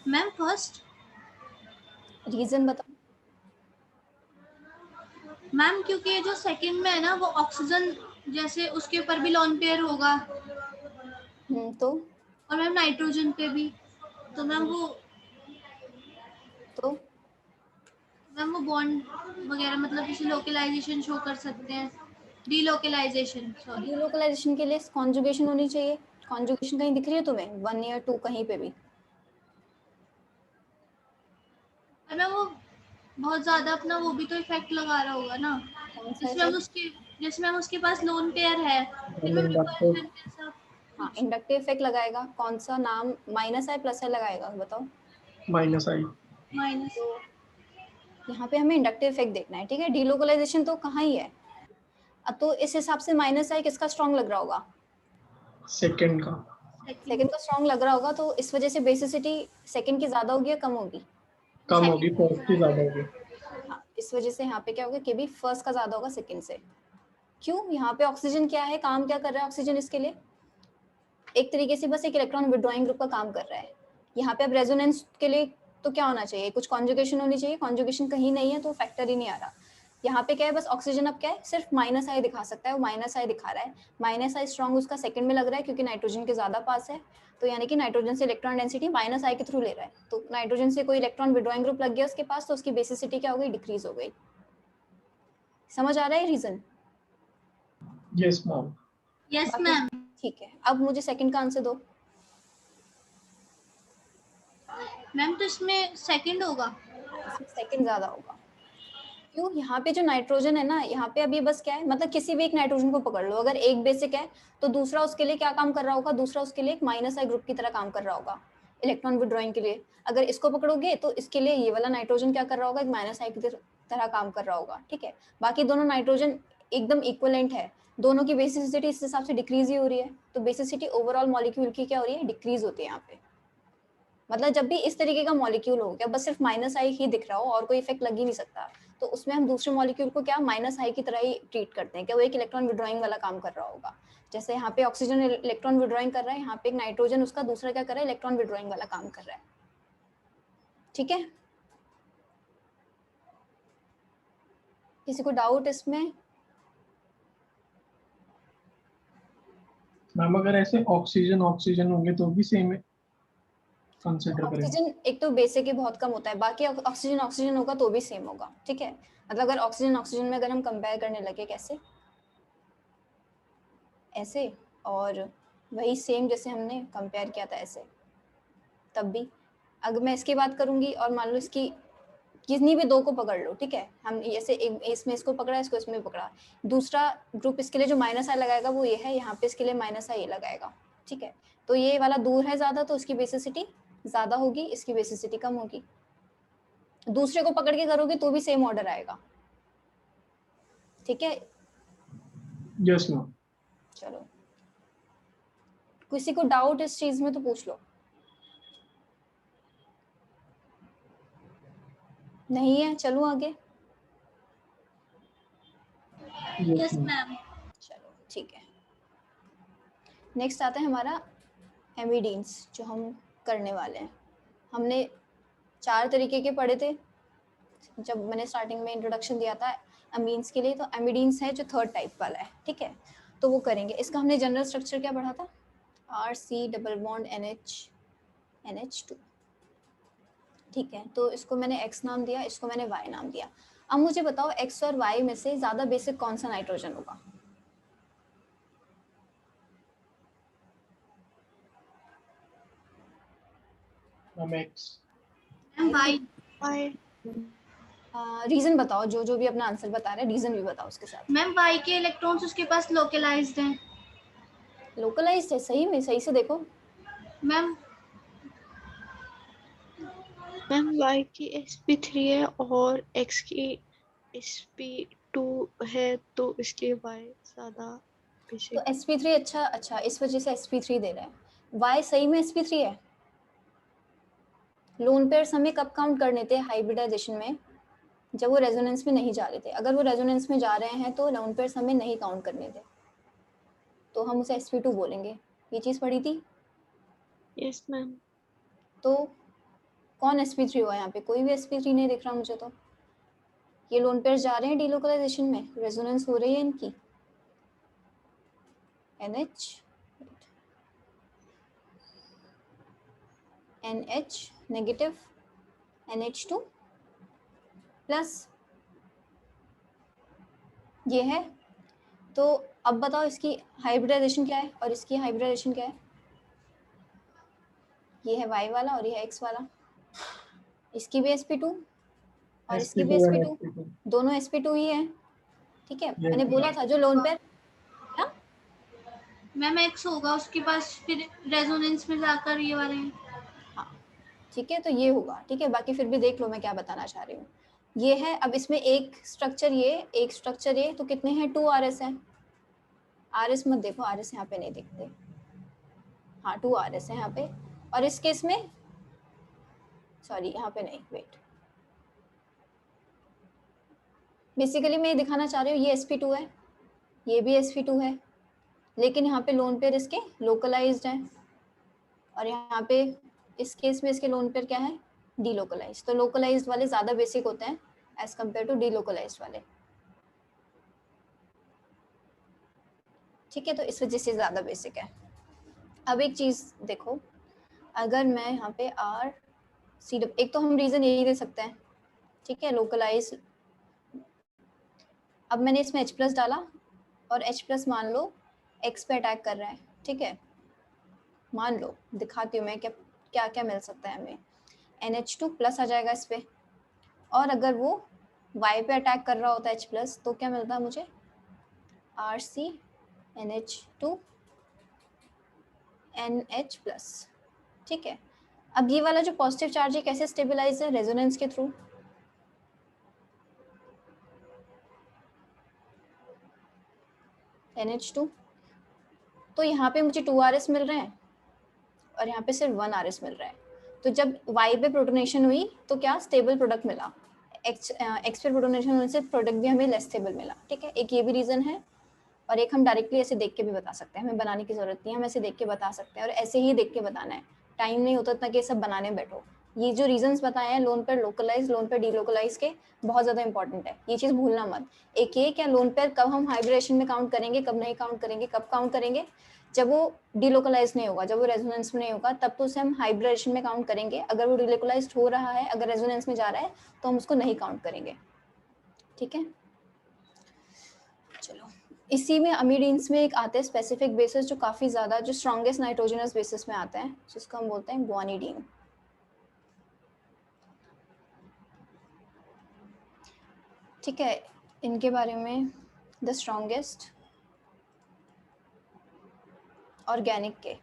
Ma'am first. रीजन बताओ। मैम क्योंकि ये जो सेकंड में है ना वो ऑक्सीजन जैसे उसके ऊपर भी लोन पेयर होगा तो और मैम नाइट्रोजन पे भी, तो मैम वो बॉन्ड वगैरह मतलब जैसे लोकलाइजेशन शो कर सकते हैं, डीलोकलाइजेशन, सॉरी। डीलोकलाइजेशन के लिए कॉन्जुगेशन होनी चाहिए। कॉन्जुगेशन कहीं दिख रही है तुम्हें 1 या 2 कहीं पे भी? और मैम वो बहुत ज्यादा अपना वो भी तो इफेक्ट लगा रहा होगा ना, कौन सा जिसमें हम इफेक्ट? उसके पास लोन पेयर है, फिर मैम मैम इंडक्टिव। रिपल्शन जैसा हाँ कुछ। इंडक्टिव इफेक्ट लगाएगा। कौन सा नाम, माइनस आई प्लस आई लगाएगा बताओ? माइनस आई। माइनस। तो यहाँ पे हमें इंडक्टिव इफेक्ट देखना है। ठीक है, डीलोकलाइजेशन तो कहाँ ही है। तो इस हिसाब से माइनस आई किसका स्ट्रॉन्ग लग रहा होगा? सेकंड का। सेकंड का स्ट्रॉन्ग लग रहा होगा, तो इस वजह से बेसिसिटी सेकंड की ज्यादा होगी या कम होगी? कम होगी, फर्स्ट की ज्यादा होगी। हाँ, इस वजह से यहाँ पे क्या होगा कि भी फर्स्ट का ज्यादा होगा सेकंड से। क्यों? यहाँ पे ऑक्सीजन क्या है, काम क्या कर रहा है ऑक्सीजन इसके लिए? एक तरीके से बस एक इलेक्ट्रॉन विड्रॉइंग ग्रुप का काम कर रहा है। यहाँ पे अब रेजोनेंस के लिए तो क्या होना चाहिए, कुछ कॉन्जुगेशन होनी चाहिए। कॉन्जुगेशन कहीं नहीं है तो फैक्टर ही नहीं आ रहा। यहाँ पे क्या है, बस ऑक्सीजन अब क्या है, सिर्फ माइनस आई दिखा सकता है, वो माइनस आई दिखा रहा है। माइनस आई स्ट्रॉन्ग उसका सेकंड में लग रहा है क्योंकि नाइट्रोजन के ज्यादा पास है, तो यानी कि नाइट्रोजन से इलेक्ट्रॉन डेंसिटी माइनस आई के थ्रू ले रहा है। तो नाइट्रोजन से कोई इलेक्ट्रॉन विड्रॉइंग ग्रुप लग गया उसके पास, तो उसकी बेसिसिटी क्या हो गई, डिक्रीज हो गई। समझ आ रहा है रीजन? Yes ma'am. यस बाकी मैम। ठीक है, अब मुझे सेकंड का आंसर दो। मैम तो इसमें सेकंड होगा। 6 सेकंड ज़्यादा होगा। क्यों? यहाँ पे जो नाइट्रोजन है ना, यहाँ पे अब ये बस क्या है, मतलब किसी भी एक नाइट्रोजन को पकड़ लो, अगर एक बेसिक है तो दूसरा उसके लिए क्या काम कर रहा होगा, दूसरा उसके लिए एक माइनस आई ग्रुप की तरह काम कर रहा होगा इलेक्ट्रॉन विड्रॉइंग के लिए। अगर इसको पकड़ोगे तो इसके लिए ये वाला नाइट्रोजन क्या कर रहा होगा, एक माइनस आई की तरह काम कर रहा होगा, ठीक है। बाकी दोनों नाइट्रोजन एकदम इक्वलेंट है, दोनों की बेसिसिटी इस हिसाब से डिक्रीज ही हो रही है, तो बेसिसिटी ओवरऑल मॉलिक्यूल की क्या हो रही है, डिक्रीज होती है यहाँ पे। मतलब जब भी इस तरीके का मॉलिक्यूल हो गया, बस सिर्फ माइनस आई ही दिख रहा हो और कोई इफेक्ट लग ही नहीं सकता, तो उसमें हम दूसरे मॉलिक्यूल को क्या माइनस आई की तरह ही ट्रीट करते हैं, क्या वो एक इलेक्ट्रॉन विड्रॉइंग वाला काम कर रहा होगा। जैसे यहाँ पे ऑक्सीजन इलेक्ट्रॉन विड्रॉइंग कर रहा है, यहाँ पे एक नाइट्रोजन उसका दूसरा क्या कर रहा है, इलेक्ट्रॉन विड्रॉइंग वाला काम कर रहा है, ठीक है। किसी को डाउट इसमें? मैम अगर ऐसे ऑक्सीजन ऑक्सीजन होंगे तो भी सेम है कंसिडर करें? ऑक्सीजन एक तो बेसिक ही बहुत कम होता है, बाकी ऑक्सीजन ऑक्सीजन होगा तो भी सेम होगा, ठीक है। मतलब अगर ऑक्सीजन ऑक्सीजन में अगर हम कंपेयर करने लगे, कैसे, ऐसे, और वही सेम जैसे हमने कंपेयर किया था ऐसे, तब भी अगर मैं इसकी बात करूंगी और मान लो इसकी किसी भी दो को पकड़ लो, ठीक है, हम ऐसे एक इसमें इसको पकड़ा, इसको इसमें पकड़ा, दूसरा ग्रुप इसके लिए जो माइनस आई लगाएगा वो ये है, यहाँ पे इसके लिए माइनस आई ये लगाएगा, ठीक है। तो ये वाला दूर है ज्यादा, तो इसकी बेसिसिटी ज्यादा होगी, इसकी बेसिसिटी कम होगी। दूसरे को पकड़ के करोगे तो भी सेम ऑर्डर आएगा, ठीक है। Yes ma'am. चलो, किसी को डाउट इस चीज में तो पूछ लो। नहीं है, चलो आगे। Yes ma'am. चलो ठीक है, नेक्स्ट आता है हमारा एमिडीन्स, जो हम करने वाले हैं। हमने 4 तरीके के पढ़े थे जब मैंने स्टार्टिंग में इंट्रोडक्शन दिया था अमीन्स के लिए, तो एमिडीन्स है जो 3rd टाइप वाला है, ठीक है। तो वो करेंगे। इसका हमने जनरल स्ट्रक्चर क्या पढ़ा था, RC डबल बॉन्ड NH2, ठीक है। तो इसको मैंने X नाम दिया, इसको मैंने Y नाम दिया। अब मुझे बताओ X और Y में से ज्यादा बेसिक कौन सा नाइट्रोजन होगा? Ma'am X. Ma'am Y. Y. Reason बताओ, जो जो भी अपना आंसर बता रहे हैं रीजन भी बताओ उसके साथ। मैम वाई के इलेक्ट्रॉन्स उसके पास लोकलाइज्ड हैं। लोकलाइज्ड है, सही में, सही से देखो। मैम मैम वाई की sp3 है और x की sp2 है, तो इसलिए y ज्यादा तो बेसिक। sp3, अच्छा इस वजह से sp3 दे रहे हैं। Y सही में sp3 है। लोन पेयर्स हमें कब काउंट करने थे हाइब्रिडाइजेशन में, जब वो रेजोनेंस में नहीं जा रहे थे। अगर वो रेजोनेंस में जा रहे हैं तो लोन पेयर्स हमें नहीं काउंट करने थे, तो हम उसे sp2 बोलेंगे। ये चीज़ पढ़ी थी। Yes ma'am. तो कौन sp3 हुआ यहाँ पे? कोई भी sp3 नहीं दिख रहा मुझे। तो ये लोन पेयर्स जा रहे हैं डीलोकलाइजेशन में, रेजोनेंस हो रही है इनकी। NH नेगेटिव, NH2 प्लस, ये है। तो अब बताओ इसकी हाइब्रिडाइजेशन क्या है और इसकी हाइब्रिडाइजेशन क्या है? ये है Y वाला और ये है X वाला। इसकी भी sp2 और इसकी भी sp2, दोनों sp2 ही है, ठीक है। मैंने बोला था जो लोन पेयर, क्या मैम एक्स होगा उसके पास, फिर रेजोनेंस में जाकर ये वाले। हाँ ठीक है, तो ये होगा, ठीक है। बाकी फिर भी देख लो मैं क्या बताना चाह रही हूँ। ये है, अब इसमें एक स्ट्रक्चर ये, एक स्ट्रक्चर ये, तो कितने हैं? 2 RS है। RS मत देखो, RS यहाँ पे नहीं दिखते। हाँ 2 RS है यहाँ पे, और इस केस में सॉरी यहाँ पे नहीं, वेट, बेसिकली मैं ये दिखाना चाह रही हूँ, ये sp2 है, ये भी sp2 है, लेकिन यहाँ पे लोन पेयर इसके लोकलाइज्ड है, और यहाँ पे इस केस में इसके लोन पेयर क्या है? डीलोकलाइज्ड। तो लोकलाइज्ड वाले ज्यादा बेसिक होते हैं एज कम्पेयर टू डीलोकलाइज्ड वाले, ठीक है। तो इस वजह से ज्यादा बेसिक है। अब एक चीज देखो, अगर मैं यहाँ पे RC, एक तो हम रीजन यही दे सकते हैं, ठीक है, लोकलाइज। अब मैंने इसमें H+ डाला और H+ मान लो X पे अटैक कर रहा है, ठीक है। मान लो, दिखाती हूँ मैं क्या क्या क्या मिल सकता है हमें। NH2 प्लस आ जाएगा इस पे, और अगर वो Y पे अटैक कर रहा होता है H+ तो क्या मिलता है मुझे, RCNH2 NH+। ठीक है, अब ये वाला जो पॉजिटिव चार्ज है कैसे स्टेबलाइज है, रेजोनेंस के थ्रू। NH2, तो यहाँ पे मुझे 2 RS मिल रहे हैं और यहाँ पे सिर्फ 1 RS मिल रहा है। तो जब Y पे प्रोटोनेशन हुई तो क्या स्टेबल प्रोडक्ट मिला, X पे प्रोटोनेशन होने से प्रोडक्ट भी हमें लेस स्टेबल मिला। ठीक है, एक ये भी रीज़न है, और एक हम डायरेक्टली ऐसे देख के भी बता सकते हैं, हमें बनाने की ज़रूरत नहीं है, हम ऐसे देख के बता सकते हैं, और ऐसे ही देख के बताना है, टाइम नहीं होता इतना कि सब बनाने बैठो। ये जो रीजंस बताए हैं lone pair localize, lone pair delocalize के, बहुत ज़्यादा इंपॉर्टेंट है, ये चीज़ भूलना मत। एक ये क्या लोन पेयर कब हम हाइब्रेशन में काउंट करेंगे, कब नहीं काउंट करेंगे, कब काउंट करेंगे, जब वो डीलोकलाइज नहीं होगा, जब वो रेजोनेंस में नहीं होगा, तब तो उसे हम हाइब्रेशन में काउंट करेंगे। अगर वो डीलोकलाइज हो रहा है, अगर रेजोनेंस में जा रहा है, तो हम उसको नहीं काउंट करेंगे। ठीक है, चलो इसी में अमीडीन्स में एक आते हैं स्पेसिफिक बेसिस जो काफ़ी ज़्यादा, जो स्ट्रॉन्गेस्ट नाइट्रोजनस बेसिस में आते हैं, जिसको हम बोलते हैं ग्वानिडीन। ठीक है, इनके बारे में द स्ट्रॉन्गेस्ट ऑर्गेनिक के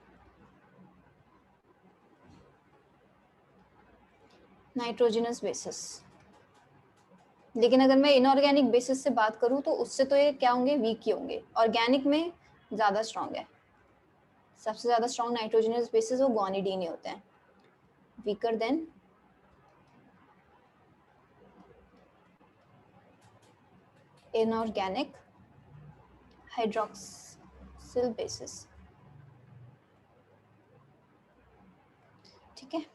नाइट्रोजनस बेसिस, लेकिन अगर मैं इनऑर्गेनिक बेसिस से बात करूँ तो उससे तो ये क्या होंगे, वीक ही होंगे। ऑर्गेनिक में ज़्यादा स्ट्रॉन्ग है, सबसे ज़्यादा स्ट्रॉन्ग नाइट्रोजनस बेसिस वो ग्वानिडीन ही होते हैं, weaker then inorganic hydroxyl basis. ठीक है,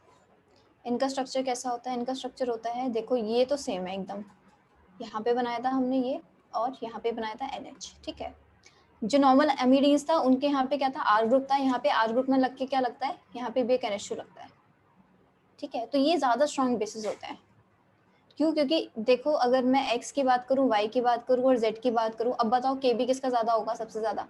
इनका स्ट्रक्चर कैसा होता है, इनका स्ट्रक्चर होता है, देखो ये तो सेम है एकदम, यहाँ पे बनाया था हमने ये, और यहाँ पे बनाया था NH। ठीक है, जो नॉर्मल एमिडीन्स था उनके यहाँ पे क्या था, R ग्रुप था, यहाँ पे R ग्रुप में लग के क्या लगता है, यहाँ पे भी एक NH2 लगता है। ठीक है, तो ये ज़्यादा स्ट्रॉन्ग बेसिस होते हैं। क्यों, क्योंकि देखो अगर मैं X की बात करूँ, Y की बात करूँ और Z की बात करूँ, अब बताओ KB किसका ज़्यादा होगा, सबसे ज़्यादा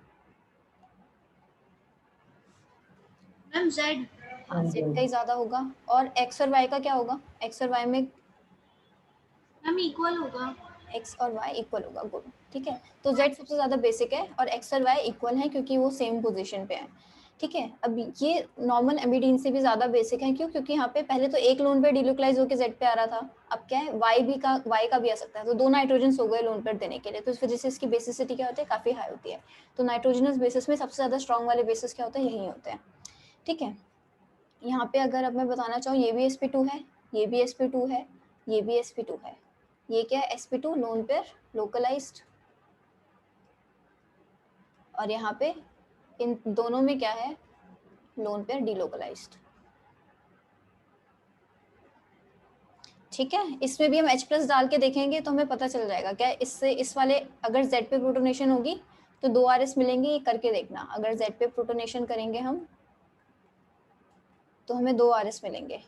मैम Z। हाँ, Z का ही ज़्यादा होगा। और X और Y का क्या होगा, X और Y में मैम इक्वल होगा। X और Y इक्वल होगा, गुड। ठीक है, तो Z सबसे ज़्यादा बेसिक है और X और Y इक्वल है क्योंकि वो सेम पोजीशन पे है। ठीक है, अब ये नॉर्मल एमिडीन से भी ज़्यादा बेसिक है, क्यों, क्योंकि यहाँ पे पहले तो एक लोन पेयर डिलोकलाइज होकर Z पे आ रहा था, अब क्या है Y का भी आ सकता है, तो 2 नाइट्रोजन हो गए लोन पेयर देने के लिए, तो इस वजह से इसकी बेसिसिटी क्या होती है, काफ़ी हाई होती है। तो नाइट्रोजनस बेसिस में सबसे ज़्यादा स्ट्रॉन्ग वाले बेसिस क्या होते हैं, यही होते हैं। ठीक है, यहाँ पे अगर अब मैं बताना चाहूँ, ये भी sp2 है, ये भी sp2 है, ये भी sp2 है, ये क्या है, sp2 लोन पेयर लोकलाइज्ड, और यहाँ पे इन दोनों में क्या है, लोन पेयर डीलोकलाइज्ड। ठीक है, इसमें भी हम H+ डाल के देखेंगे तो हमें पता चल जाएगा क्या इससे, इस वाले अगर Z पे प्रोटोनेशन होगी तो 2 RS मिलेंगे, ये करके देखना। अगर Z पे प्रोटोनेशन करेंगे हम तो हमें 2 RS मिलेंगे,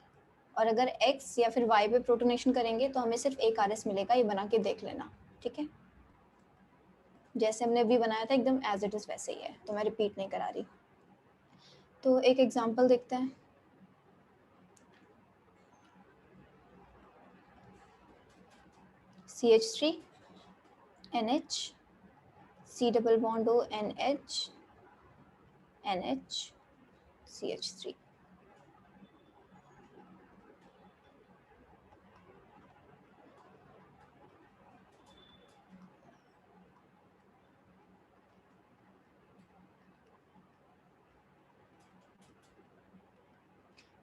और अगर X या फिर Y पे प्रोटोनेशन करेंगे तो हमें सिर्फ 1 RS मिलेगा, ये बना के देख लेना। ठीक है, जैसे हमने अभी बनाया था एकदम एज इट इज़ वैसे ही है, तो मैं रिपीट नहीं करा रही। तो एक एग्जांपल देखते हैं, CH3 NH C double bond O NH NH CH3।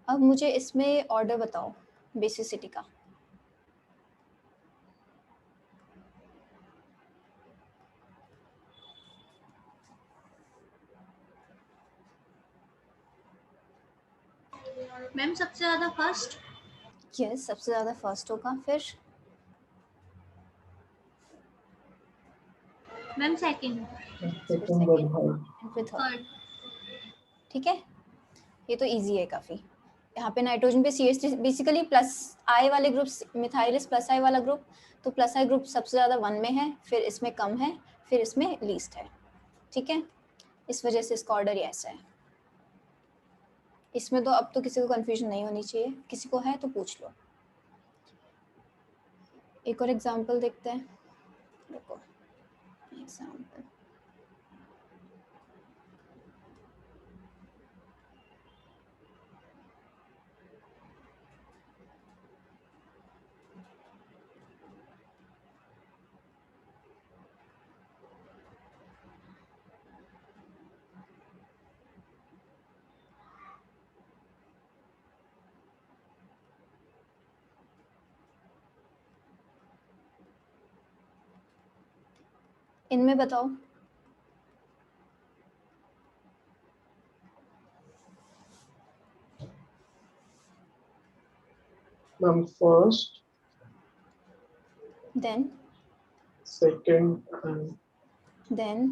अब मुझे इसमें ऑर्डर बताओ बेसिसिटी का। मैम सबसे ज्यादा फर्स्ट। यस, सबसे ज़्यादा फर्स्ट होगा, फिर मैम सेकंड। फिर सेकंड और सेकंड थर्ड। एंड फिर थर्ड। थर्ड। ठीक है, ये तो इजी है काफ़ी। यहाँ पे नाइट्रोजन पे CH3 बेसिकली प्लस आई वाले ग्रुप, मिथाइल इज प्लस आई वाला ग्रुप, तो प्लस आई ग्रुप सबसे ज़्यादा 1 में है, फिर इसमें कम है, फिर इसमें लीस्ट है। ठीक है, इस वजह से इसका ऑर्डर ही ऐसा है। इसमें तो अब तो किसी को कन्फ्यूजन नहीं होनी चाहिए, किसी को है तो पूछ लो। एक और एग्जांपल देखते हैं, रुको एग्जांपल। इनमें बताओ ma'am first, then second and then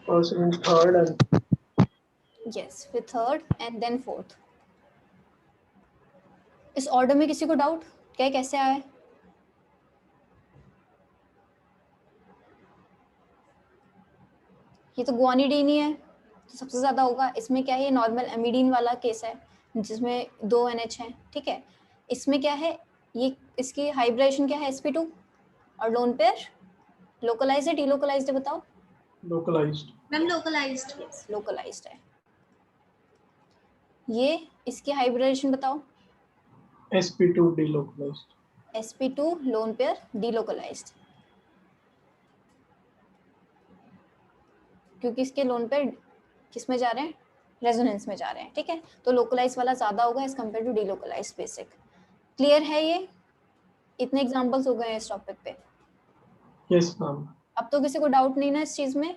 first second third and yes, फिर थर्ड एंड देन फोर्थ। इस ऑर्डर में किसी को डाउट क्या कैसे आया है? ये तो गुआनिडीन ही है तो सबसे ज्यादा होगा। इसमें क्या है, ये नॉर्मल एमिडीन वाला केस है जिसमें 2 NH है, ठीक है। इसमें क्या है, ये इसकी हाइब्रिडेशन क्या है sp2 और लोन पेयर लोकलाइज्ड है डीलोकलाइज्ड है बताओ? Localized. Ma'am localized. Yes localized है। ये इसकी हाइब्रिडेशन बताओ? sp2 delocalized। sp2 lone pair delocalised, क्योंकि इसके लोन पेयर किस में जा रहे हैं, रेजोनेंस में जा रहे हैं, ठीक है। तो लोकलाइज वाला ज्यादा होगा as compare to delocalized basic. Clear है ये? इतने एग्जांपल्स हो गए हैं इस टॉपिक पे। Yes ma'am. अब तो किसी को डाउट नहीं ना इस चीज में?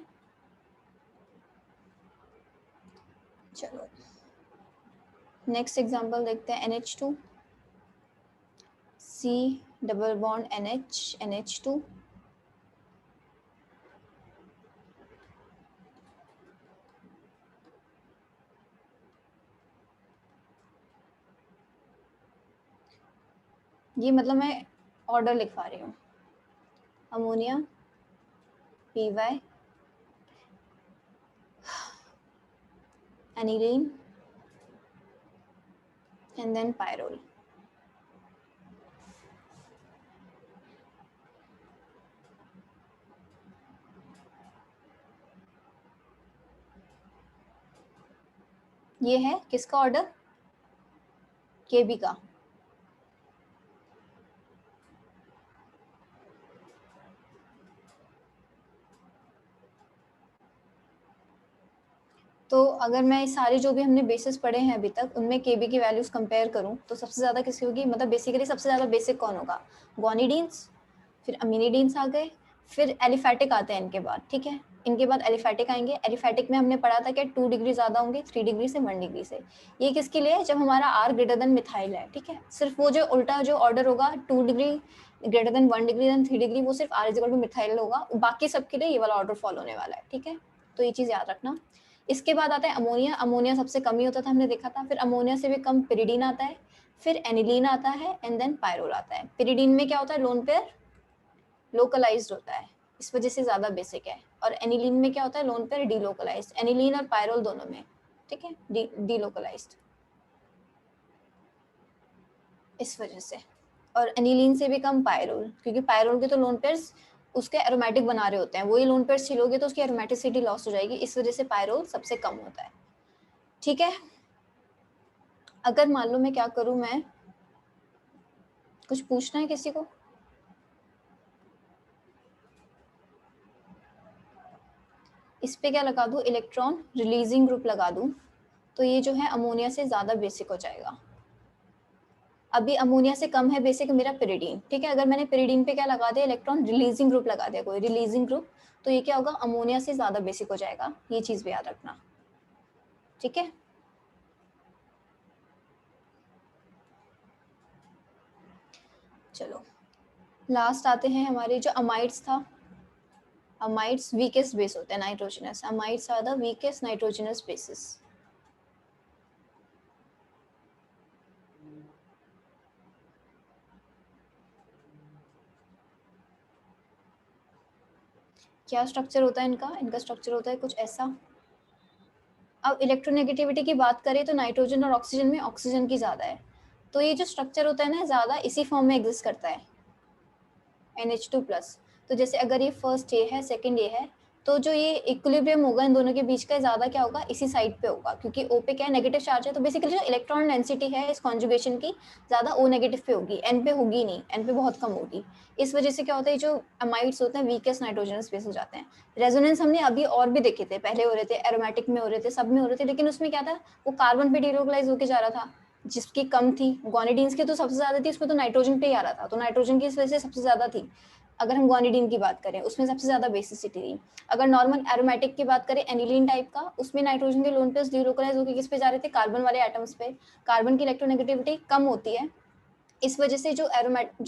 चलो नेक्स्ट एग्जांपल देखते हैं। NH2 C double bond NH NH2 ये मतलब मैं ऑर्डर लिखवा रही हूँ। Ammonia PY aniline and then pyrrole। ये है किसका ऑर्डर? KB का। तो अगर मैं सारे जो भी हमने बेसिस पढ़े हैं अभी तक उनमें KB की वैल्यूज कंपेयर करूं तो सबसे ज़्यादा किसकी होगी? मतलब बेसिकली सबसे ज़्यादा बेसिक कौन होगा? गुआनिडीन्स, फिर अमीनिडीन्स आ गए, फिर एलिफैटिक आते हैं इनके बाद, ठीक है। इनके बाद एलिफैटिक आएंगे। एलिफैटिक में हमने पढ़ा था कि 2 डिग्री ज़्यादा होंगे 3 डिग्री से 1 डिग्री से। ये किसके लिए? जब हमारा R ग्रेटर देन मिथाइल है, ठीक है। सिर्फ वो जो उल्टा जो ऑर्डर होगा 2 degree greater than 1 degree than 3 degree, वो सिर्फ R इक्वल टू मिथाइल होगा, बाकी सबके लिए ये वाला ऑर्डर फॉलो होने वाला है, ठीक है। तो ये चीज़ याद रखना। इसके बाद आता है अमोनिया। अमोनिया सबसे कम ही होता था हमने देखा था। फिर अमोनिया से भी कम पिरिडीन आता है, फिर एनिलीन आता है एंड देन पायरोल आता है। पिरिडीन में क्या होता है? लोन पेयर लोकलाइज्ड होता है, इस वजह से ज्यादा बेसिक है। और एनिलीन में क्या होता है? Lone pair delocalised. एनिलीन और पायरोल दोनों में, ठीक है, डीलोकलाइज्ड इस वजह से। और एनिलीन से भी कम पायरोल, क्योंकि पायरोल के तो लोन पेयर्स उसके एरोमेटिक बना रहे होते हैं, वही लोन पेयर्स छिलोगे तो उसकी एरोमेटिसिटी लॉस हो जाएगी, इस वजह से पायरोल सबसे कम होता है, ठीक है। अगर मान लो मैं क्या करूं, मैं कुछ पूछना है किसी को? इस पे क्या लगा दूं? इलेक्ट्रॉन रिलीजिंग ग्रुप लगा दूं तो ये जो है अमोनिया से ज्यादा बेसिक हो जाएगा। अभी अमोनिया से कम है बेसिक मेरा पिरिडीन, ठीक है। अगर मैंने पिरिडीन पे क्या लगा दिया? इलेक्ट्रॉन रिलीजिंग ग्रुप लगा दिया, कोई रिलीजिंग ग्रुप, तो ये क्या होगा? अमोनिया से ज्यादा बेसिक हो जाएगा। ये चीज भी याद रखना, ठीक है। चलो लास्ट आते हैं हमारे जो अमाइड्स था। अमाइड्स वीकेस्ट बेस होते हैं nitrogenous. Amides are the weakest nitrogenous bases. क्या स्ट्रक्चर होता है इनका? इनका स्ट्रक्चर होता है कुछ ऐसा। अब इलेक्ट्रोनेगेटिविटी की बात करें तो नाइट्रोजन और ऑक्सीजन में ऑक्सीजन की ज़्यादा है, तो ये जो स्ट्रक्चर होता है ना ज़्यादा इसी फॉर्म में एग्जिस्ट करता है NH2+। तो जैसे अगर ये फर्स्ट ए है सेकंड ए है, तो जो ये इक्विलिब्रियम होगा इन दोनों के बीच का ज़्यादा क्या होगा, इसी साइड पे होगा, क्योंकि O पे क्या है नेगेटिव चार्ज है, तो बेसिकली जो इलेक्ट्रॉन डेंसिटी है इस कॉन्जुगेशन की ज़्यादा O नेगेटिव पे होगी, N पे होगी नहीं, N पे बहुत कम होगी। इस वजह से क्या होता है, जो अमाइड्स होते हैं वीकेस्ट नाइट्रोजन बेस हो जाते हैं। रेजोनेंस हमने अभी और भी देखे थे, पहले हो रहे थे एरोमेटिक में हो रहे थे, सब में हो रहे थे, लेकिन उसमें क्या था, वो कार्बन पे डिलोकलाइज होकर जा रहा था, जिसकी कम थी। गोनिडीन्स की तो सबसे ज्यादा थी, उसमें तो नाइट्रोजन पे ही आ रहा था, तो नाइट्रोजन की इस वजह से सबसे ज्यादा थी। अगर हम गोनिडीन की बात करें उसमें सबसे ज्यादा बेसिसिटी थी। अगर नॉर्मल एरोमेटिक की बात करें एनिलीन टाइप का, उसमें नाइट्रोजन के लोन पेयर्स डिलोकलाइज होकर किस पे जा रहे थे, कार्बन वाले एटम्स पे। कार्बन की इलेक्ट्रोनेगेटिविटी कम होती है, इस वजह से जो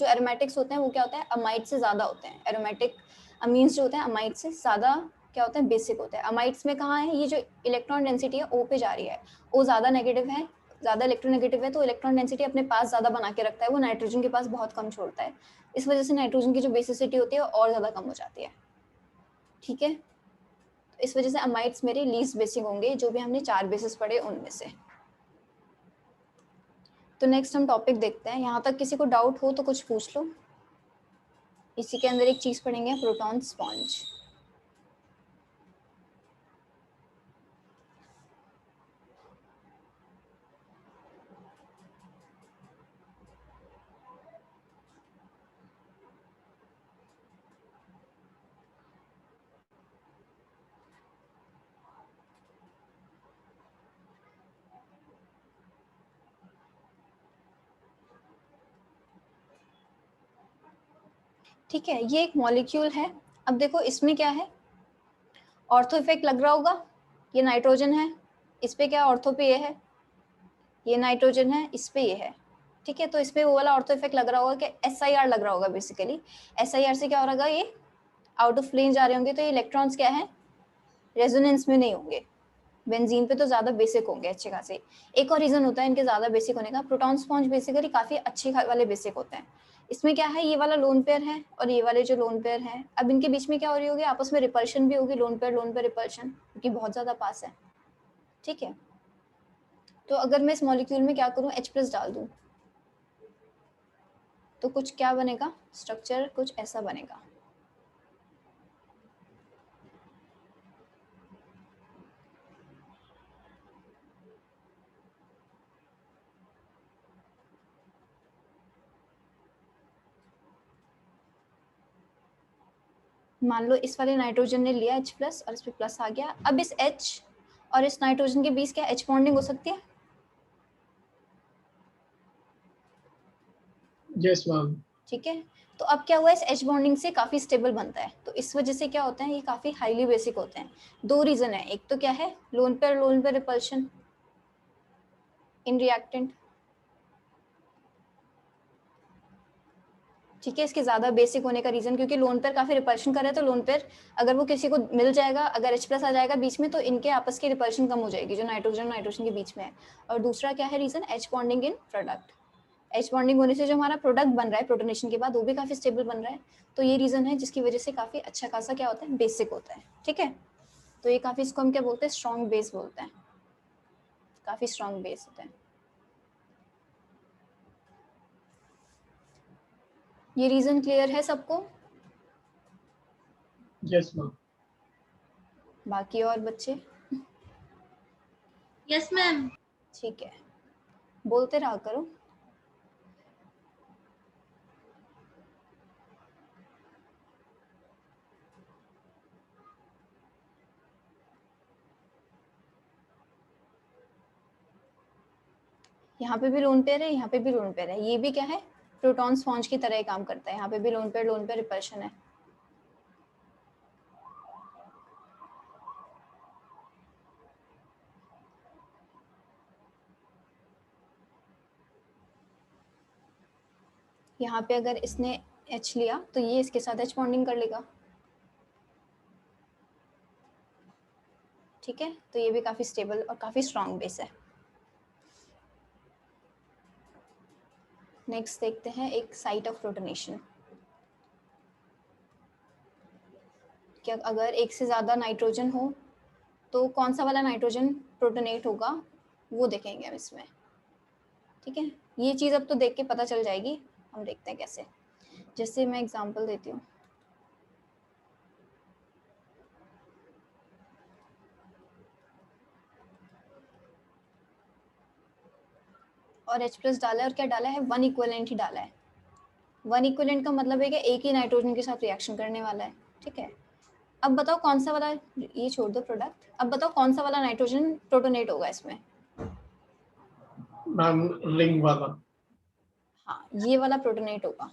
एरोमेटिक्स होते हैं वो क्या होता है, अमाइड से ज्यादा होते हैं। एरोमेटिक अमीन्स जो होते हैं अमाइड से ज्यादा क्या होता है, बेसिक होता है। अमाइड्स में कहाँ है, ये जो इलेक्ट्रॉन डेंसिटी है O पे जा रही है, O ज्यादा नेगेटिव है, ज्यादा इलेक्ट्रोनेगेटिव है, तो इलेक्ट्रॉन डेंसिटी अपने पास ज्यादा बना के रखता है, वो नाइट्रोजन के पास बहुत कम छोड़ता है। इस वजह से नाइट्रोजन की जो बेसिसिटी होती है और ज्यादा कम हो जाती है। ठीक है, तो इस वजह से अमाइड्स मेरे लीस्ट बेसिक होंगे, जो भी हमने 4 बेसिस पढ़े उनमें से। तो नेक्स्ट हम टॉपिक देखते हैं। यहाँ तक किसी को डाउट हो तो कुछ पूछ लो। इसी के अंदर एक चीज पढ़ेंगे, प्रोटॉन स्पॉन्ज। ठीक है, ये एक मॉलिक्यूल है। अब देखो इसमें क्या है, ऑर्थो इफेक्ट लग रहा होगा, ये नाइट्रोजन है, इस पे क्या ऑर्थो पे ये है, ये नाइट्रोजन है, इस पे ये है। ठीक है, तो इस पे वो वाला ऑर्थो इफेक्ट लग रहा होगा कि SIR लग रहा होगा। बेसिकली SIR से क्या हो रहा है, ये आउट ऑफ प्लेन जा रहे होंगे, तो ये इलेक्ट्रॉन्स क्या है, रेजोनेंस में नहीं होंगे। बेंजीन पे तो ज्यादा बेसिक होंगे अच्छे खासे। एक और रीजन होता है इनके ज्यादा बेसिक होने का, प्रोटॉन स्पॉन्ज बेसिकली काफी अच्छे वाले बेसिक होते हैं। इसमें क्या है, ये वाला लोन पेयर है और ये वाले जो लोन पेयर है, अब इनके बीच में क्या हो रही होगी, आपस में रिपल्शन भी होगी, लोन पेयर रिपल्शन, क्योंकि बहुत ज्यादा पास है। ठीक है, तो अगर मैं इस मॉलिक्यूल में क्या करूं, H+ डाल दूं, तो कुछ क्या बनेगा, स्ट्रक्चर कुछ ऐसा बनेगा। मान लो इस वाले नाइट्रोजन ने लिया H+ और इस पे प्लस आ गया। अब इस H और इस नाइट्रोजन के बीच क्या H बॉन्डिंग हो सकती है? Yes ma'am. ठीक है, तो अब क्या हुआ, इस H बॉन्डिंग से काफी स्टेबल बनता है, तो इस वजह से क्या होता है, ये काफी हाईली बेसिक होते हैं। 2 रीजन है, एक तो क्या है, lone pair repulsion in reactant. ठीक है, इसके ज्यादा बेसिक होने का रीजन क्योंकि लोन पेयर काफी रिपल्शन कर रहा है, तो लोन पेयर अगर वो किसी को मिल जाएगा, अगर H+ आ जाएगा बीच में, तो इनके आपस की रिपल्शन कम हो जाएगी जो नाइट्रोजन के बीच में है। और दूसरा क्या है reason, H bonding in product. H bonding होने से जो हमारा प्रोडक्ट बन रहा है प्रोटोनेशन के बाद, वो भी काफी स्टेबल बन रहा है। तो ये रीजन है जिसकी वजह से काफी अच्छा खासा क्या होता है, बेसिक होता है। ठीक है, तो ये काफी, इसको हम क्या बोलते हैं, स्ट्रॉन्ग बेस बोलते हैं, काफी स्ट्रॉन्ग बेस होते हैं। ये रीजन क्लियर है सबको? Yes ma'am. बाकी और बच्चे? Yes ma'am. ठीक है, बोलते रहा करो। यहाँ पे भी लोन पेयर है, यहाँ पे भी लोन पेयर है, ये भी क्या है, प्रोटॉन स्पॉन्ज की तरह ही काम करता है। यहाँ पे भी लोन पेयर रिपल्शन है। यहाँ पे अगर इसने H लिया तो ये इसके साथ H बॉन्डिंग कर लेगा। ठीक है, तो ये भी काफी स्टेबल और काफी स्ट्रॉन्ग बेस है। नेक्स्ट देखते हैं एक साइट ऑफ प्रोटोनेशन। क्या अगर एक से ज्यादा नाइट्रोजन हो, तो कौन सा वाला नाइट्रोजन प्रोटोनेट होगा वो देखेंगे हम इसमें, ठीक है। ये चीज़ अब तो देख के पता चल जाएगी, हम देखते हैं कैसे। जैसे मैं एग्जांपल देती हूँ, और H+ डाला है और क्या डाला है, 1 इक्विवेलेंट ही डाला है। 1 इक्विवेलेंट का मतलब है कि एक ही नाइट्रोजन के साथ रिएक्शन करने वाला है, ठीक है। अब बताओ कौन सा वाला, ये छोड़ दो प्रोडक्ट, अब बताओ कौन सा वाला नाइट्रोजन प्रोटोनेट होगा इसमें। मैम रिंग वाला। हाँ, ये वाला प्रोटोनेट होगा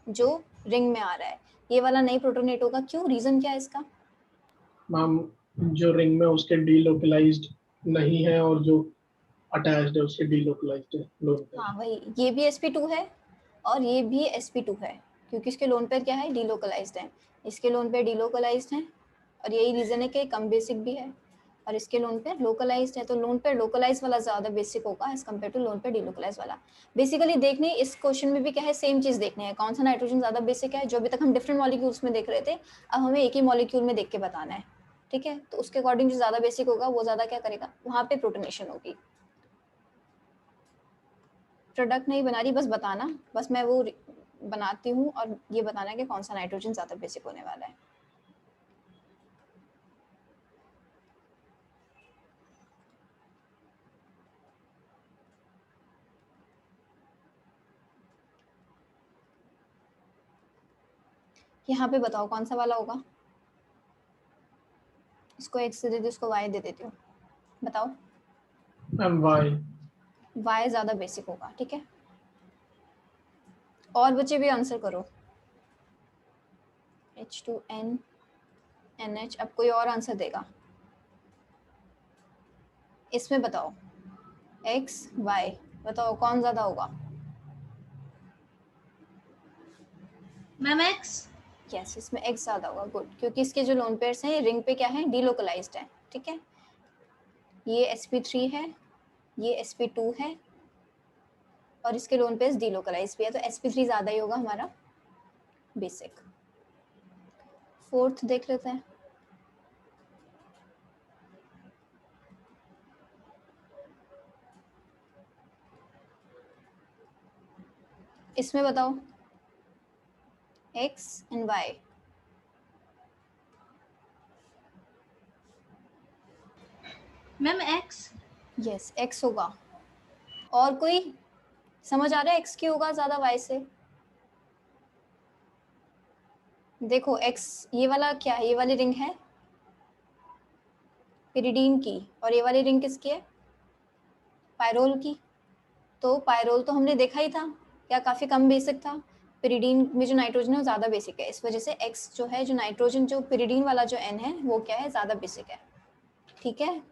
जो रिंग में आ रहा है, ये वाला नहीं प्रोटोनेट होगा। क्यों, रीजन क्या है इसका? मैम जो रिंग में उसके डीलोकलाइज्ड नहीं है और जो अटैच्ड है उसके डीलोकलाइज्ड है लोन पेयर। हाँ वही, ये भी sp2 है और ये भी sp2 है, क्योंकि इसके लोन पेयर क्या है, डीलोकलाइज्ड है। इसके लोन पेयर डीलोकलाइज्ड है और यही रीजन है कि कम बेसिक भी है, और इसके लोन पेयर लोकलाइज्ड है। तो लोन पेयर लोकलाइज वाला ज़्यादा बेसिक होगा as compare to lone pair delocalize वाला। बेसिकली देखने इस क्वेश्चन में भी क्या है, सेम चीज़ देखनी है, कौन सा नाइट्रोजन ज़्यादा बेसिक है। जो अभी तक हम डिफरेंट मॉलिक्यूल्स में देख रहे थे, अब हमें एक ही मॉलिक्यूल में देख के बताना है, ठीक है। तो उसके अकॉर्डिंग जो ज़्यादा बेसिक होगा वो ज़्यादा क्या करेगा, वहाँ पे प्रोटोनेशन होगी। प्रोडक्ट नहीं बना रही, बस बताना, बस मैं वो बनाती हूँ और ये बताना कि कौन सा नाइट्रोजन ज़्यादा बेसिक होने वाला है। यहाँ पे बताओ कौन सा वाला होगा। इसको X से दे दो, इसको Y दे देती हूँ, बताओ। Ma'am Y. Y ज़्यादा बेसिक होगा, ठीक है। और बच्चे भी आंसर करो। H2N NH, अब कोई और आंसर देगा इसमें, बताओ X Y, बताओ कौन ज़्यादा होगा। Ma'am x. यस, इसमें X ज़्यादा होगा, गुड, क्योंकि इसके जो लोन पेयर्स हैं रिंग पे क्या है, डीलोकलाइज्ड है, ठीक है। ये sp3 है, ये sp2 है और इसके लोन पेयर्स डीलोकलाइज भी है, तो sp3 ज़्यादा ही होगा हमारा बेसिक। फोर्थ देख लेते हैं। इसमें बताओ X and Y। Ma'am x. Yes, X होगा। और कोई समझ आ रहा है X क्यों होगा ज़्यादा Y से? देखो X, ये वाला क्या है, ये वाली रिंग है पिरिडीन की, और ये वाली रिंग किसकी है, पायरोल की। तो पायरोल तो हमने देखा ही था, क्या काफ़ी कम बेसिक था। पिरिडीन में जो नाइट्रोजन है वो ज़्यादा बेसिक है, इस वजह से X जो है, जो नाइट्रोजन जो पिरिडीन वाला जो N है वो क्या है, ज़्यादा बेसिक है, ठीक है।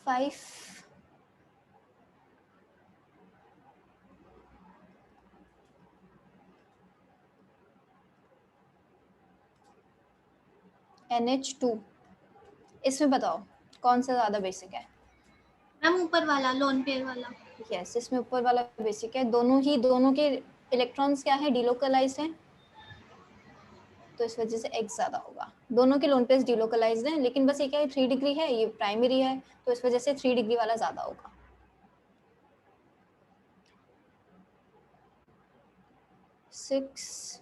5 NH2, इसमें बताओ कौन सा ज़्यादा बेसिक है। मैम ऊपर वाला, लोन पेयर वाला। यस, इसमें ऊपर वाला बेसिक है। दोनों के इलेक्ट्रॉन्स क्या है, डीलोकलाइज्ड हैं, तो इस वजह से X ज़्यादा होगा। दोनों के लोन पेयर्स डीलोकलाइज्ड हैं, लेकिन बस ये क्या है, 3 डिग्री है, ये प्राइमरी है, तो इस वजह से 3 डिग्री वाला ज़्यादा होगा। 6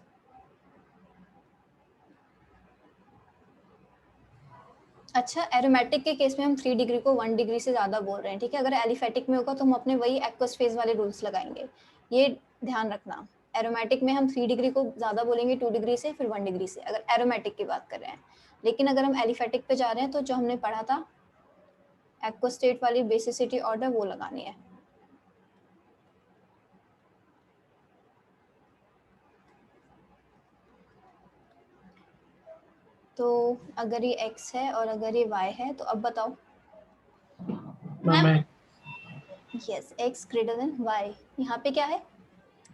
अच्छा, एरोमेटिक के केस में हम 3 डिग्री को 1 डिग्री से ज़्यादा बोल रहे हैं, ठीक है। अगर एलिफेटिक में होगा तो हम अपने वही एक्वस फेज वाले रूल्स लगाएंगे, ये ध्यान रखना। एरोमेटिक में हम 3 डिग्री को ज़्यादा बोलेंगे 2 डिग्री से, फिर 1 डिग्री से, अगर एरोमेटिक की बात कर रहे हैं। लेकिन अगर हम एलिफेटिक पे जा रहे हैं तो जो हमने पढ़ा था एक्वस स्टेट वाली बेसिसिटी ऑर्डर, वो लगानी है। तो अगर ये X है और अगर ये Y है, तो अब बताओ। Ma'am yes, X greater than Y, यहाँ पे क्या है,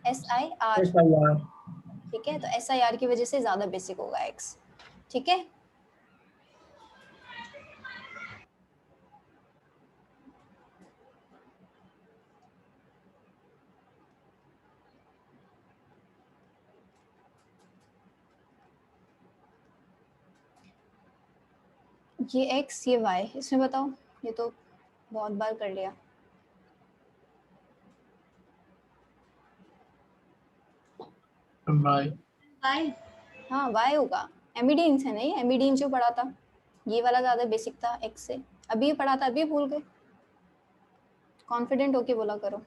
SIR, SIR। ठीक है। तो SIR की वजह से ज़्यादा बेसिक होगा X, ठीक है। ये x ये y, इसमें बताओ, ये तो बहुत बार कर लिया। y y हाँ y होगा, एमिडीन से नहीं, एमिडीन जो पढ़ा था ये वाला ज्यादा बेसिक था x से, अभी पढ़ा था अभी भूल गए, कॉन्फिडेंट होके बोला करो।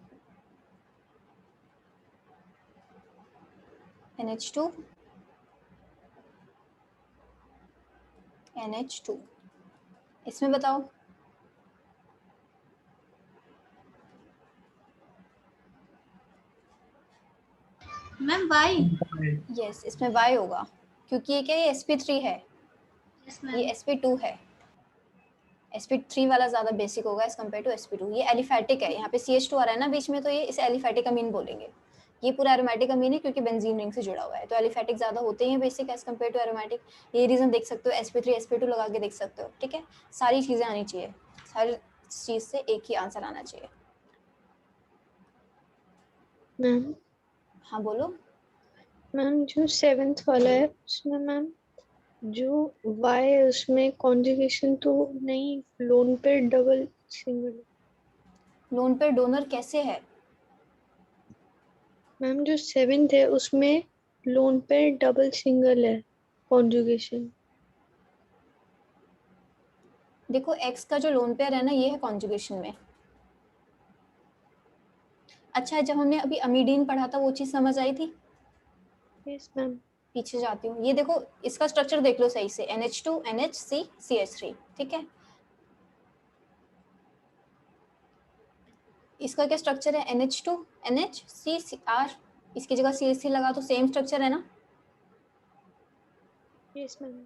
NH2 NH2, इसमें बताओ। Ma'am y। यस, इसमें y होगा क्योंकि ये क्या है, sp3 है, यस ये मैम। sp2 है। sp3 वाला ज्यादा बेसिक होगा एज कम्पेयर टू sp2। ये एलिफेटिक है, यहाँ पे CH2 आ रहा है ना बीच में, तो ये इसे एलिफेटिक अमीन बोलेंगे। ये पूरा एरोमेटिक अमीन है क्योंकि बेंजीन रिंग से जुड़ा हुआ है, तो एलिफेटिक ज्यादा होते हैं basic as compare to aromatic. ये रीजन देख सकते हो, sp3 sp2 लगा के देख सकते हो। ठीक है, सारी चीजें आनी चाहिए, हर चीज से एक ही आंसर आना चाहिए। मैम हाँ बोलो। मैम जो 7th वाला है उसमें मैम जो y है उसमें कॉन्जुगेशन तो नहीं, लोन पे डबल सिंगल। लोन पे डोनर कैसे है? मैम जो 7th है उसमें लोन पे डबल सिंगल है कॉन्जुगेशन। देखो x का जो लोन पेयर है ना, ये है कॉन्जुगेशन में। अच्छा, जब हमने अभी अमीडीन पढ़ा था वो चीज समझ आई थी? Yes ma'am. पीछे जाती हूँ, ये देखो इसका स्ट्रक्चर देख लो सही से, NH2 NHC CH3। ठीक है, इसका क्या स्ट्रक्चर है? NH2 NHCr, इसकी जगह CH3 लगा तो सेम स्ट्रक्चर है ना, यस मैम।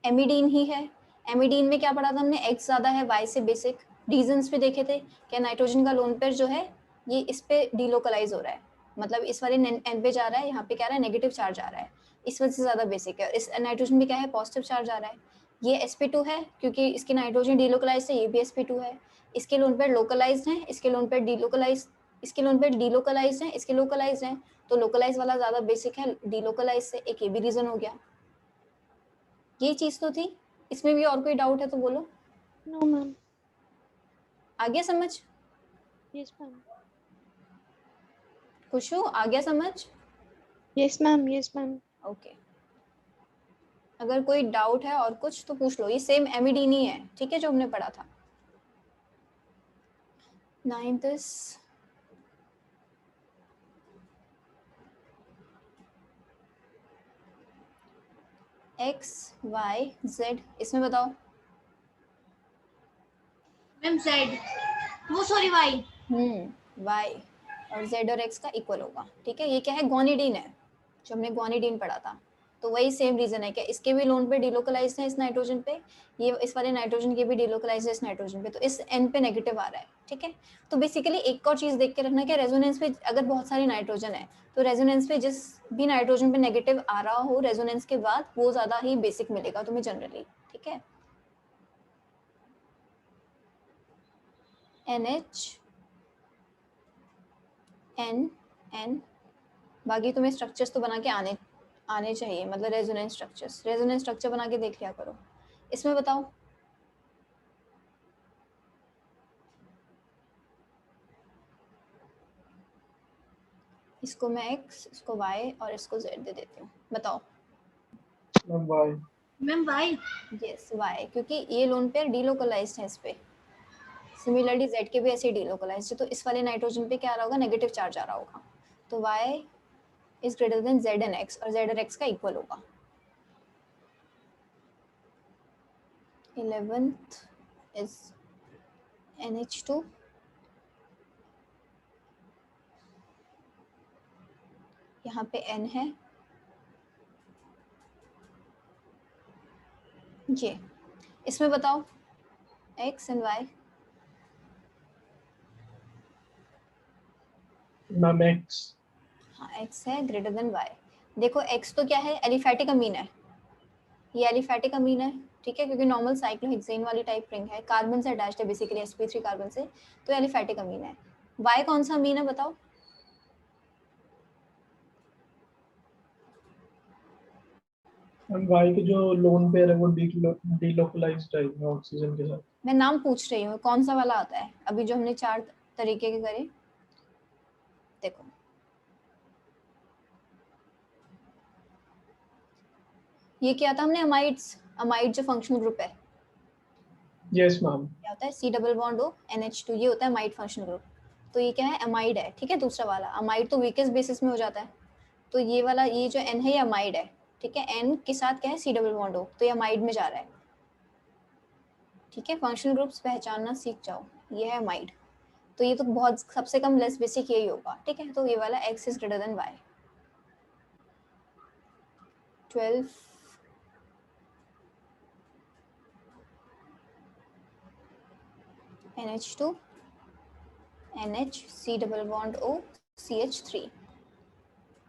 एमिडीन ही है। एमिडीन में क्या पढ़ा था हमने, X ज्यादा है Y से बेसिक। रीजंस भी देखे थे, क्या नाइट्रोजन का लोन पेयर जो है ये इस पे डीलोकलाइज हो रहा है, मतलब इस वाले एन पे जा रहा है, यहाँ पे क्या रहा है, नेगेटिव चार्ज आ रहा है, इस वजह से ज्यादा बेसिक है। इस नाइट्रोजन में क्या है, पॉजिटिव चार्ज आ रहा है। ये sp2 है क्योंकि इसकी नाइट्रोजन डीलोकलाइज है, ये भी sp2 है। इसके लोन पेयर लोकलाइज है, इसके लोन पेयर डीलोकलाइज, इसके लोन पेयर डीलोकलाइज है, इसके लोकलाइज है, तो लोकलाइज वाला ज्यादा बेसिक है डीलोकलाइज से, एक ये भी रीजन हो गया। ये चीज तो थी, इसमें भी और कोई डाउट है तो बोलो। No ma'am. आ गया समझ? Yes ma'am. खुशू, आ गया समझ? Yes ma'am. Yes ma'am. Okay, अगर कोई डाउट है और कुछ तो पूछ लो, ये सेम एमिडीन ही है, ठीक है, जो हमने पढ़ा था। 9th X Y Z, इसमें बताओ। मैम z, वो सॉरी y। Y और Z और X का इक्वल होगा। ठीक है, ये क्या है, गोनिडीन है, जो हमने गोनिडीन पढ़ा था। तो वही सेम रीजन है, कि इसके भी लोन पे डिलोकलाइज है इस नाइट्रोजन पे, ये इस वाले नाइट्रोजन के भी डिलोकलाइज है इस नाइट्रोजन पे, तो इस N पे नेगेटिव आ रहा है। ठीक है, तो बेसिकली एक और चीज देख के रखना, कि रेजोनेंस पे अगर बहुत सारी नाइट्रोजन है तो रेजोनेंस पे जिस भी नाइट्रोजन पे नेगेटिव आ रहा हो रेजोनेंस के बाद, वो ज्यादा ही बेसिक मिलेगा तुम्हें जनरली। ठीक है, NH N बाकी तुम्हें स्ट्रक्चर्स तो बना के आने आने चाहिए, मतलब रेजोनेंस स्ट्रक्चर्स, रेजोनेंस स्ट्रक्चर बना के देख लिया करो। इसमें बताओ। इसको मैं x, इसको y और इसको z दे देती हूँ, बताओ। y ma'am y। Yes y, क्योंकि ये लोन पेयर डीलोकलाइज्ड है इस पे। सिमिलरली z के भी ऐसे डीलोकलाइज्ड है, तो इस वाले नाइट्रोजन पे क्या आ रहा होगा, नेगेटिव चार्ज आ रहा होगा, तो y is greater than z and x, और z और x का इक्वल होगा। 11th इज NH2, यहाँ पे N है, ये इसमें बताओ x and y। Ma'am x हाँ x है ग्रेटर देन y। देखो x तो क्या है, एलिफेटिक अमीन है, ये एलिफेटिक अमीन है। ठीक है, क्योंकि नॉर्मल साइक्लोहेक्सेन वाली टाइप रिंग है, कार्बन से अटैच्ड है बेसिकली, sp3 कार्बन से, तो एलिफेटिक अमीन है। y कौन सा अमीन है बताओ? हम वाई के जो लोन पेयर है वो डीलोकलाइज्ड है ऑक्सीजन के साथ। मैं नाम पूछ रही हूँ कौन सा वाला आता है अभी जो हमने 4 तरीके के करे। देखो ये क्या था हमने अमाइड्स, अमाइड जो फंक्शनल ग्रुप है यस मैम। क्या होता है सी डबल बॉन्ड ओ NH2, ये होता है अमाइड फंक्शनल ग्रुप। तो ये क्या है अमाइड है, ठीक है। दूसरा वाला अमाइड तो वीकेस्ट बेसिस में हो जाता है, तो ये वाला ये जो N है ये अमाइड है, ठीक है। N के साथ क्या है सी डबल बॉन्ड O, तो ये अमाइड में जा रहा है, ठीक है। फंक्शनल ग्रुप्स पहचानना सीख जाओ, ये है अमाइड। तो ये तो बहुत सबसे कम लेस बेसिक यही होगा, ठीक है। तो ये वाला X is greater than Y। 12 NH2 NH C double bond O CH3।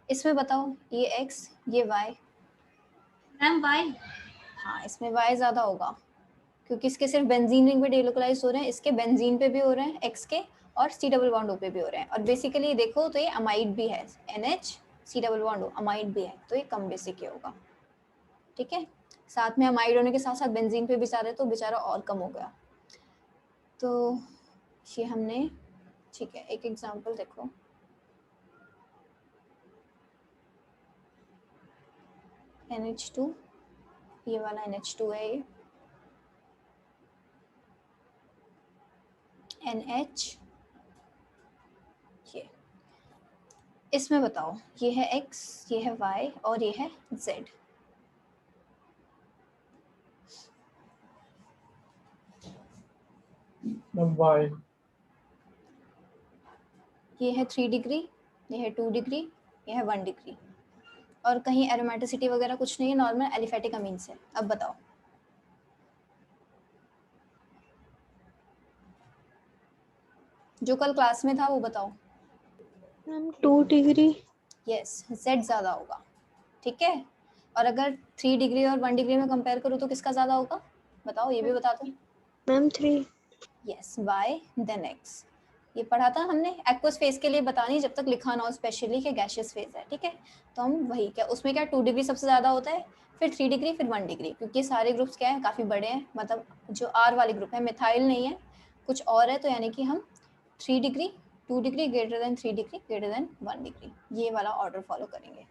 इसमें बताओ ये X ये Y। Ma'am Y. हाँ इसमें Y ज़्यादा होगा क्योंकि इसके सिर्फ बेंजीन रिंग पे डेलोकलाइज हो रहे हैं, इसके बेंजीन पे भी हो रहे हैं X के, और C डबल बॉन्ड O पे भी हो रहे हैं। और बेसिकली देखो तो ये अमाइड भी है, NH C double bond O amide भी है, तो ये कम बेसिक ही होगा, ठीक है। साथ में अमाइड होने के साथ साथ बेंजीन पे भी जा रहे हैं तो बेचारा और कम हो गया। तो ये हमने, ठीक है। एक एग्जांपल देखो, NH2 ये वाला NH2 है, ये NH ये। इसमें बताओ ये है X ये है Y और ये है Z। Ma'am Y. ये है 3 डिग्री, ये है 2 डिग्री, ये है 1 डिग्री, और कहीं एरोमेटिसिटी वगैरह कुछ नहीं है, नॉर्मल एलिफेटिक अमीन्स है। अब बताओ जो कल क्लास में था वो बताओ। Ma'am 2 degree. यस Z ज़्यादा होगा, ठीक है। और अगर 3 डिग्री और 1 डिग्री में कंपेयर करूँ तो किसका ज़्यादा होगा बताओ, ये भी बता दो। Ma'am 3। Yes Y then X। ये पढ़ा था हमने एक्वस फेज के लिए, बता नहीं जब तक लिखा ना हो स्पेशली कि गैशियस फेज है, ठीक है। तो हम वही क्या उसमें क्या 2 डिग्री सबसे ज़्यादा होता है, फिर 3 डिग्री, फिर 1 डिग्री, क्योंकि ये सारे ग्रुप्स क्या है काफ़ी बड़े हैं। मतलब जो R वाले ग्रुप है मिथाइल नहीं है कुछ और है, तो यानी कि हम 3 degree 2 degree greater then 3 degree greater than 1 degree, ये वाला ऑर्डर फॉलो करेंगे।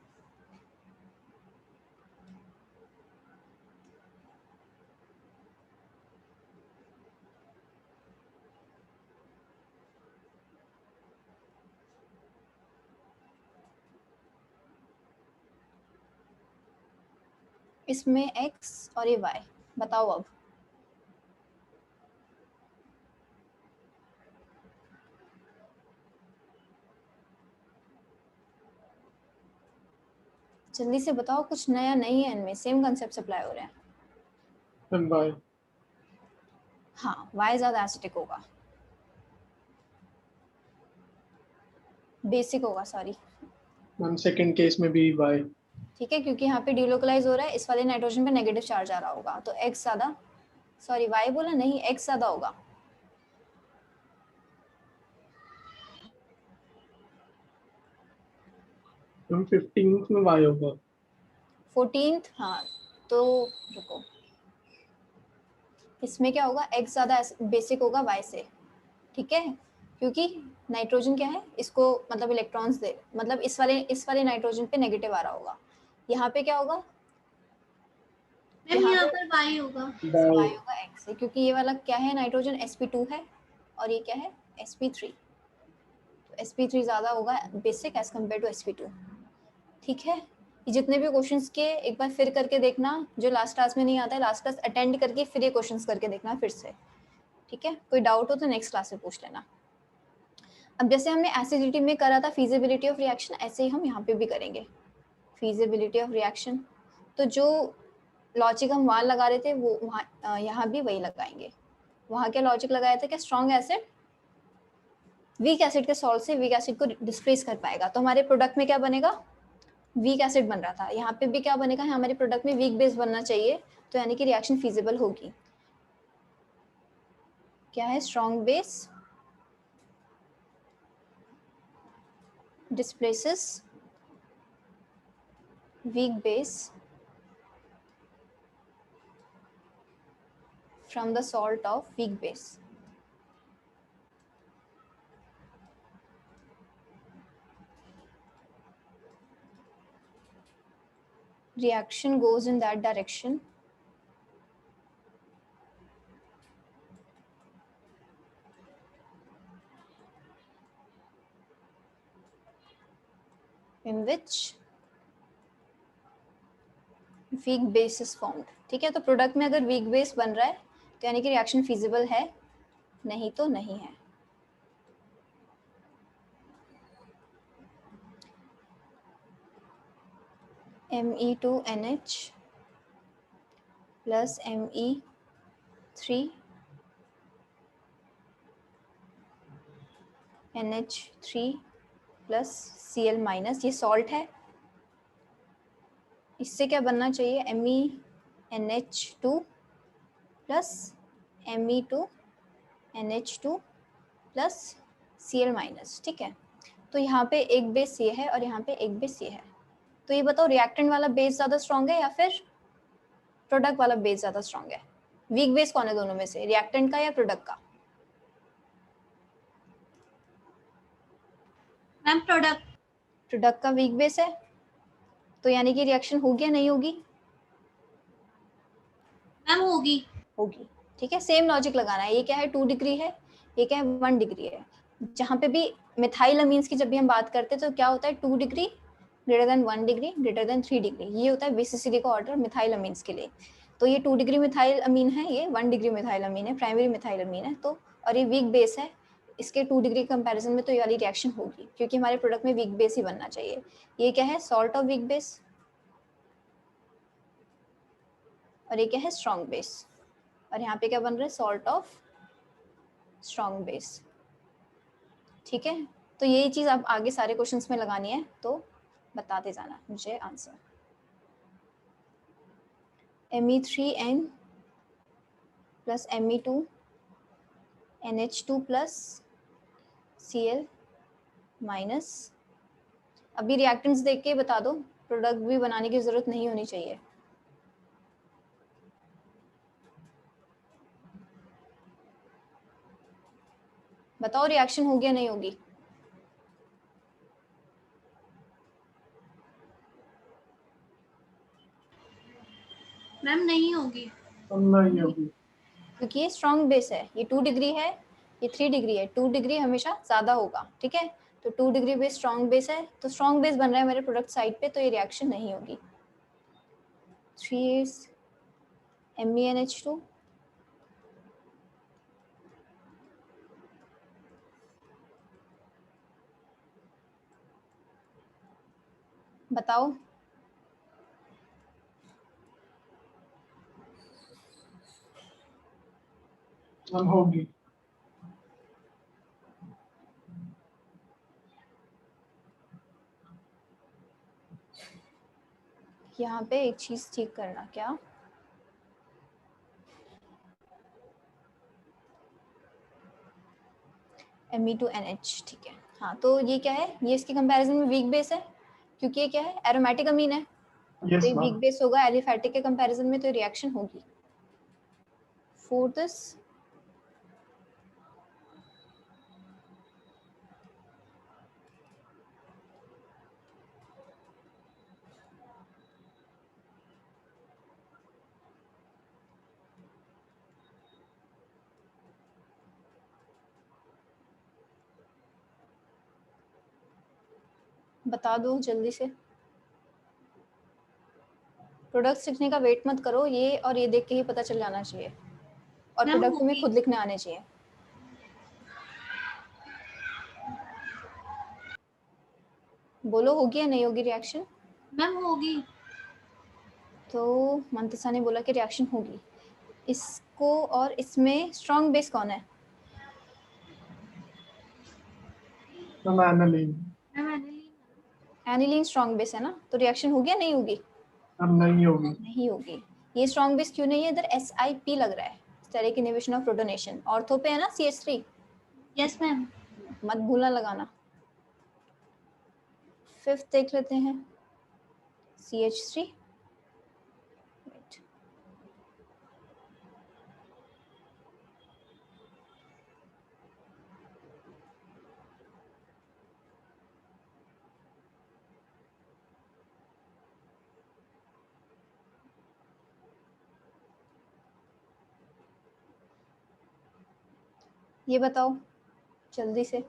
इसमें X और ये Y बताओ अब। जल्दी से बताओ, कुछ नया नहीं है इनमें, सेम कंसेप्ट अप्लाई हो रहे हैं। Ma'am Y. हाँ Y ज़्यादा एसिडिक होगा, बेसिक होगा सॉरी, मैम सेकंड केस में भी वाई। ठीक है। क्योंकि यहाँ पे डिलोकलाइज हो रहा है, इस वाले नाइट्रोजन पे नेगेटिव चार्ज आ रहा होगा, तो X ज़्यादा, सॉरी Y बोला नहीं, X ज़्यादा होगा। मैम 15th में वाई होगा। 14th हाँ, तो रुको, इसमें क्या होगा X ज़्यादा बेसिक होगा Y से, ठीक है। क्योंकि नाइट्रोजन क्या है इसको मतलब इलेक्ट्रॉन्स दे, मतलब इस वाले नाइट्रोजन पे नेगेटिव आ रहा होगा। यहाँ पे क्या होगा, मैम यहाँ यहाँ पे पर वाई होगा। वाई। Y होगा X से, क्योंकि ये वाला क्या है नाइट्रोजन sp2 है और ये क्या है sp3, तो sp3 ज़्यादा होगा basic as compare to sp2, ठीक है। ये जितने भी क्वेश्चंस के एक बार फिर करके देखना, जो लास्ट क्लास में नहीं आता है लास्ट क्लास अटेंड करके फिर ये क्वेश्चंस करके देखना फिर से, ठीक है। कोई डाउट हो तो नेक्स्ट क्लास में पूछ लेना। अब जैसे हमने एसिडिटी में करा था फीजिबिलिटी ऑफ रिएक्शन, ऐसे ही हम यहाँ पे भी करेंगे फीजिबिलिटी ऑफ रिएक्शन। तो जो लॉजिक हम वहाँ लगा रहे थे वो वहाँ यहाँ भी वही लगाएंगे। वहाँ क्या लॉजिक लगाया था कि स्ट्रॉन्ग एसिड वीक एसिड के सॉल्ट से वीक एसिड को डिस्प्लेस कर पाएगा, तो हमारे प्रोडक्ट में क्या बनेगा वीक एसिड बन रहा था। यहाँ पे भी क्या बनेगा हमारे प्रोडक्ट में वीक बेस बनना चाहिए, तो यानी कि रिएक्शन फीजिबल होगी। क्या है strong base displaces weak base from the salt of weak base. Reaction goes in that direction in which weak base is formed. ठीक है, तो प्रोडक्ट में अगर वीक बेस बन रहा है तो यानी कि रिएक्शन फिजिबल है, नहीं तो नहीं है. Me2NH plus Me3 NH3 plus Cl minus, ये सॉल्ट है. इससे क्या बनना चाहिए? MENH2 plus Me2NH2 plus Cl minus. ठीक है, तो यहाँ पे एक बेस ये है और यहाँ पे एक बेस ये है. तो ये बताओ रिएक्टेंट वाला बेस ज़्यादा स्ट्रॉन्ग है या फिर प्रोडक्ट वाला बेस ज़्यादा स्ट्रॉन्ग है? वीक बेस कौन है दोनों में से, रिएक्टेंट का या प्रोडक्ट का? मैम प्रोडक्ट का वीक बेस है, तो यानी कि रिएक्शन होगी या नहीं होगी? मैम होगी. होगी. ठीक है, सेम लॉजिक लगाना है. ये क्या है? 2 डिग्री है, ये क्या है? 1 डिग्री है. जहाँ पे भी मिथाइल अमीन्स की जब भी हम बात करते हैं तो क्या होता है? 2 degree greater than 1 degree greater then 3 degree. ये होता है बीसीसीडी का ऑर्डर मिथाइल अमीन्स के लिए. तो ये 2 डिग्री मिथाइल अमीन है, ये 1 डिग्री मिथाइल अमीन है, प्राइमरी मिथाइल अमीन है. तो और ये वीक बेस है, इसके 2 डिग्री कंपैरिजन में तो ये वाली रिएक्शन होगी क्योंकि हमारे प्रोडक्ट में वीक बेस ही बनना चाहिए. ये क्या है? सॉल्ट ऑफ वीक बेस, और ये क्या है? Strong base. और यहाँ पे क्या बन रहा है? Salt of strong base. ठीक है, तो यही चीज़ आप आगे सारे क्वेश्चंस में लगानी है, तो बताते जाना मुझे answer. Me3N plus Me2NH2 plus Cl minus. अभी रिएक्टेंट्स देख के बता दो, प्रोडक्ट भी बनाने की जरूरत नहीं होनी चाहिए. बताओ रिएक्शन होगी या नहीं होगी? मैम नहीं होगी. नहीं होगी. क्योंकि ये स्ट्रॉन्ग बेस है, ये 2 डिग्री है, ये 3 डिग्री है. 2 डिग्री हमेशा ज़्यादा होगा. ठीक है, तो 2 डिग्री बेस स्ट्रॉन्ग बेस है, तो स्ट्रॉन्ग बेस बन रहा है मेरे प्रोडक्ट साइड पे, तो ये रिएक्शन नहीं होगी. 3 is MENH2 बताओ. होगी. यहाँ पे एक चीज ठीक करना, क्या? Me2NH. ठीक है, हाँ, तो ये क्या है? ये इसके कंपैरिजन में वीक बेस है क्योंकि ये क्या है? एरोमेटिक अमीन है, तो ये वीक बेस होगा एलिफैटिक के कंपैरिजन में, तो रिएक्शन होगी. फॉर दिस बता दो जल्दी से. प्रोडक्ट सीखने का वेट मत करो, ये और ये देख के ही पता चल जाना चाहिए, और मैम प्रोडक्ट में होगी. खुद लिखने आने चाहिए. बोलो होगी या नहीं होगी रिएक्शन? मैम होगी. तो मंतसा ने बोला कि रिएक्शन होगी. इसको और इसमें स्ट्रॉन्ग बेस कौन है? Aniline. Ma'am aniline. Aniline strong base है ना, तो रिएक्शन होगी या नहीं होगी? नहीं होगी. नहीं होगी. ये स्ट्रॉन्ग बेस क्यों नहीं है? इधर SIP लग रहा है, steric inhibition of protonation. Ortho पे है ना CH3, यस मैम. मत भूलना लगाना. फिफ्थ देख लेते हैं, CH3. ये बताओ जल्दी से।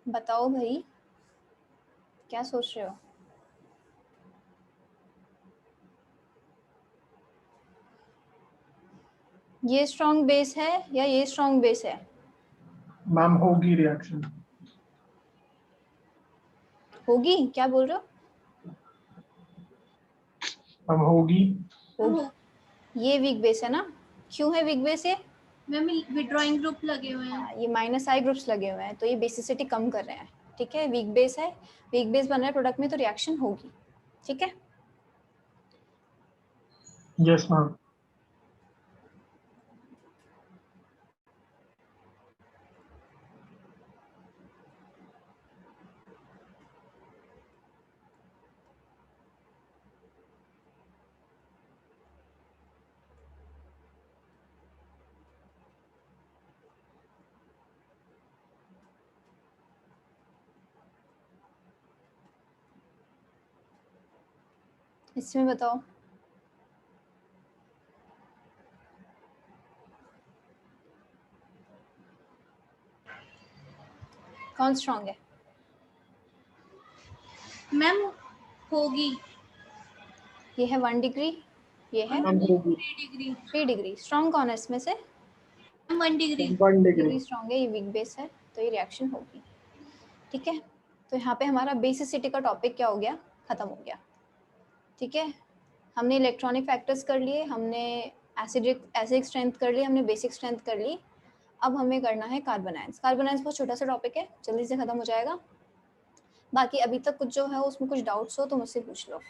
बताओ भाई, क्या सोच रहे हो? ये स्ट्रॉन्ग बेस है या ये स्ट्रॉन्ग बेस है? मैम होगी रिएक्शन। होगी? क्या बोल रहे हो? मैम होगी। होगी। ये वीक बेस है ना? क्यों है वीक बेस ये? मैम विड्रॉइंग ग्रुप लगे हुए हैं। ये माइनस आई ग्रुप्स लगे हुए हैं, तो ये बेसिसिटी कम कर रहे हैं। ठीक है, वीक बेस है, वीक बेस बन रहा है प्रोडक्ट में, तो रिएक्शन होगी। ठीक है, यस मैम। इसमें बताओ। कौन स्ट्रॉन्ग है? मैम होगी। ये है 1 डिग्री, ये है मैम होगी। 3 डिग्री। 3 डिग्री। स्ट्रॉन्ग कौन है इसमें से? 1 डिग्री। 1 डिग्री। डिग्री स्ट्रॉन्ग है, ये वीक बेस है, तो ये रिएक्शन होगी। ठीक है, तो यहाँ पे हमारा बेसिसिटी का टॉपिक क्या हो गया? खत्म हो गया। ठीक है, हमने इलेक्ट्रॉनिक फैक्टर्स कर लिए, हमने एसिडिक स्ट्रेंथ कर ली, हमने बेसिक स्ट्रेंथ कर ली। अब हमें करना है कार्बन आयंस। कार्बन आयंस बहुत छोटा सा टॉपिक है, जल्दी से खत्म हो जाएगा। बाकी अभी तक कुछ जो है उसमें कुछ डाउट्स हो तो मुझसे पूछ लो।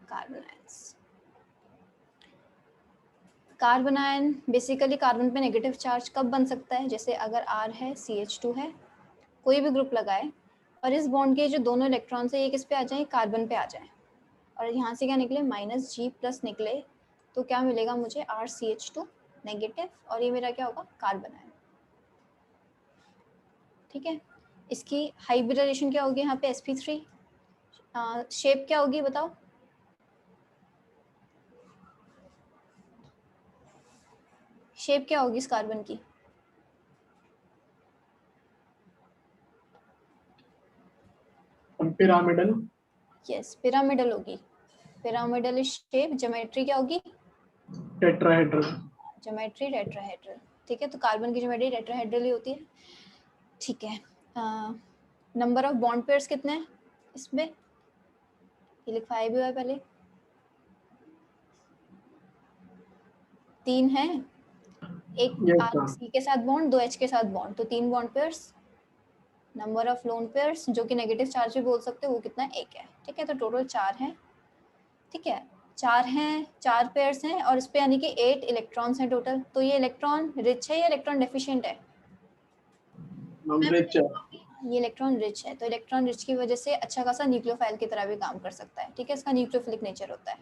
Carbanions, carbanion basically carbon पे नेगेटिव चार्ज कब बन सकता है? जैसे अगर R है, CH2 है, कोई भी ग्रुप लगाए और इस बॉन्ड के जो दोनों इलेक्ट्रॉन्स है ये किस पे आ जाए? कार्बन पे आ जाए, और यहाँ से क्या निकले? -G+ निकले, तो क्या मिलेगा मुझे? RCH2 नेगेटिव, और ये मेरा क्या होगा? Carbon ion. ठीक है, इसकी हाइब्रिडाइजेशन क्या होगी यहाँ पे? sp3। शेप क्या होगी बताओ? शेप क्या होगी इस कार्बन की? पिरामिडल। यस, पिरामिडल होगी। Pyramidal shape. ज्योमेट्री क्या होगी? टेट्राहेड्रल। Geometry tetrahedral. ठीक है, तो कार्बन की ज्योमेट्री टेट्राहेड्रल ही होती है। ठीक है, नंबर ऑफ बॉन्ड पेयर्स कितने हैं इसमें? ये लिखवाया भी हुआ है पहले। 3 है, एक यस मैम। C के साथ बॉन्ड, 2 H के साथ बॉन्ड, तो 3 bond pairs. Number of lone pairs जो कि नेगेटिव चार्ज भी बोल सकते हो, वो कितना है? 1 है। ठीक है, तो टोटल 4 है। ठीक है, 4 हैं, 4 पेयर्स हैं, और इस पे यानी कि 8 इलेक्ट्रॉन्स हैं टोटल। तो ये इलेक्ट्रॉन रिच है या इलेक्ट्रॉन डेफिशिएंट है? मैम रिच है। ये इलेक्ट्रॉन रिच है, तो इलेक्ट्रॉन रिच की वजह से अच्छा खासा न्यूक्लियोफाइल की तरह भी काम कर सकता है। ठीक है, इसका न्यूक्लियोफिलिक नेचर होता है,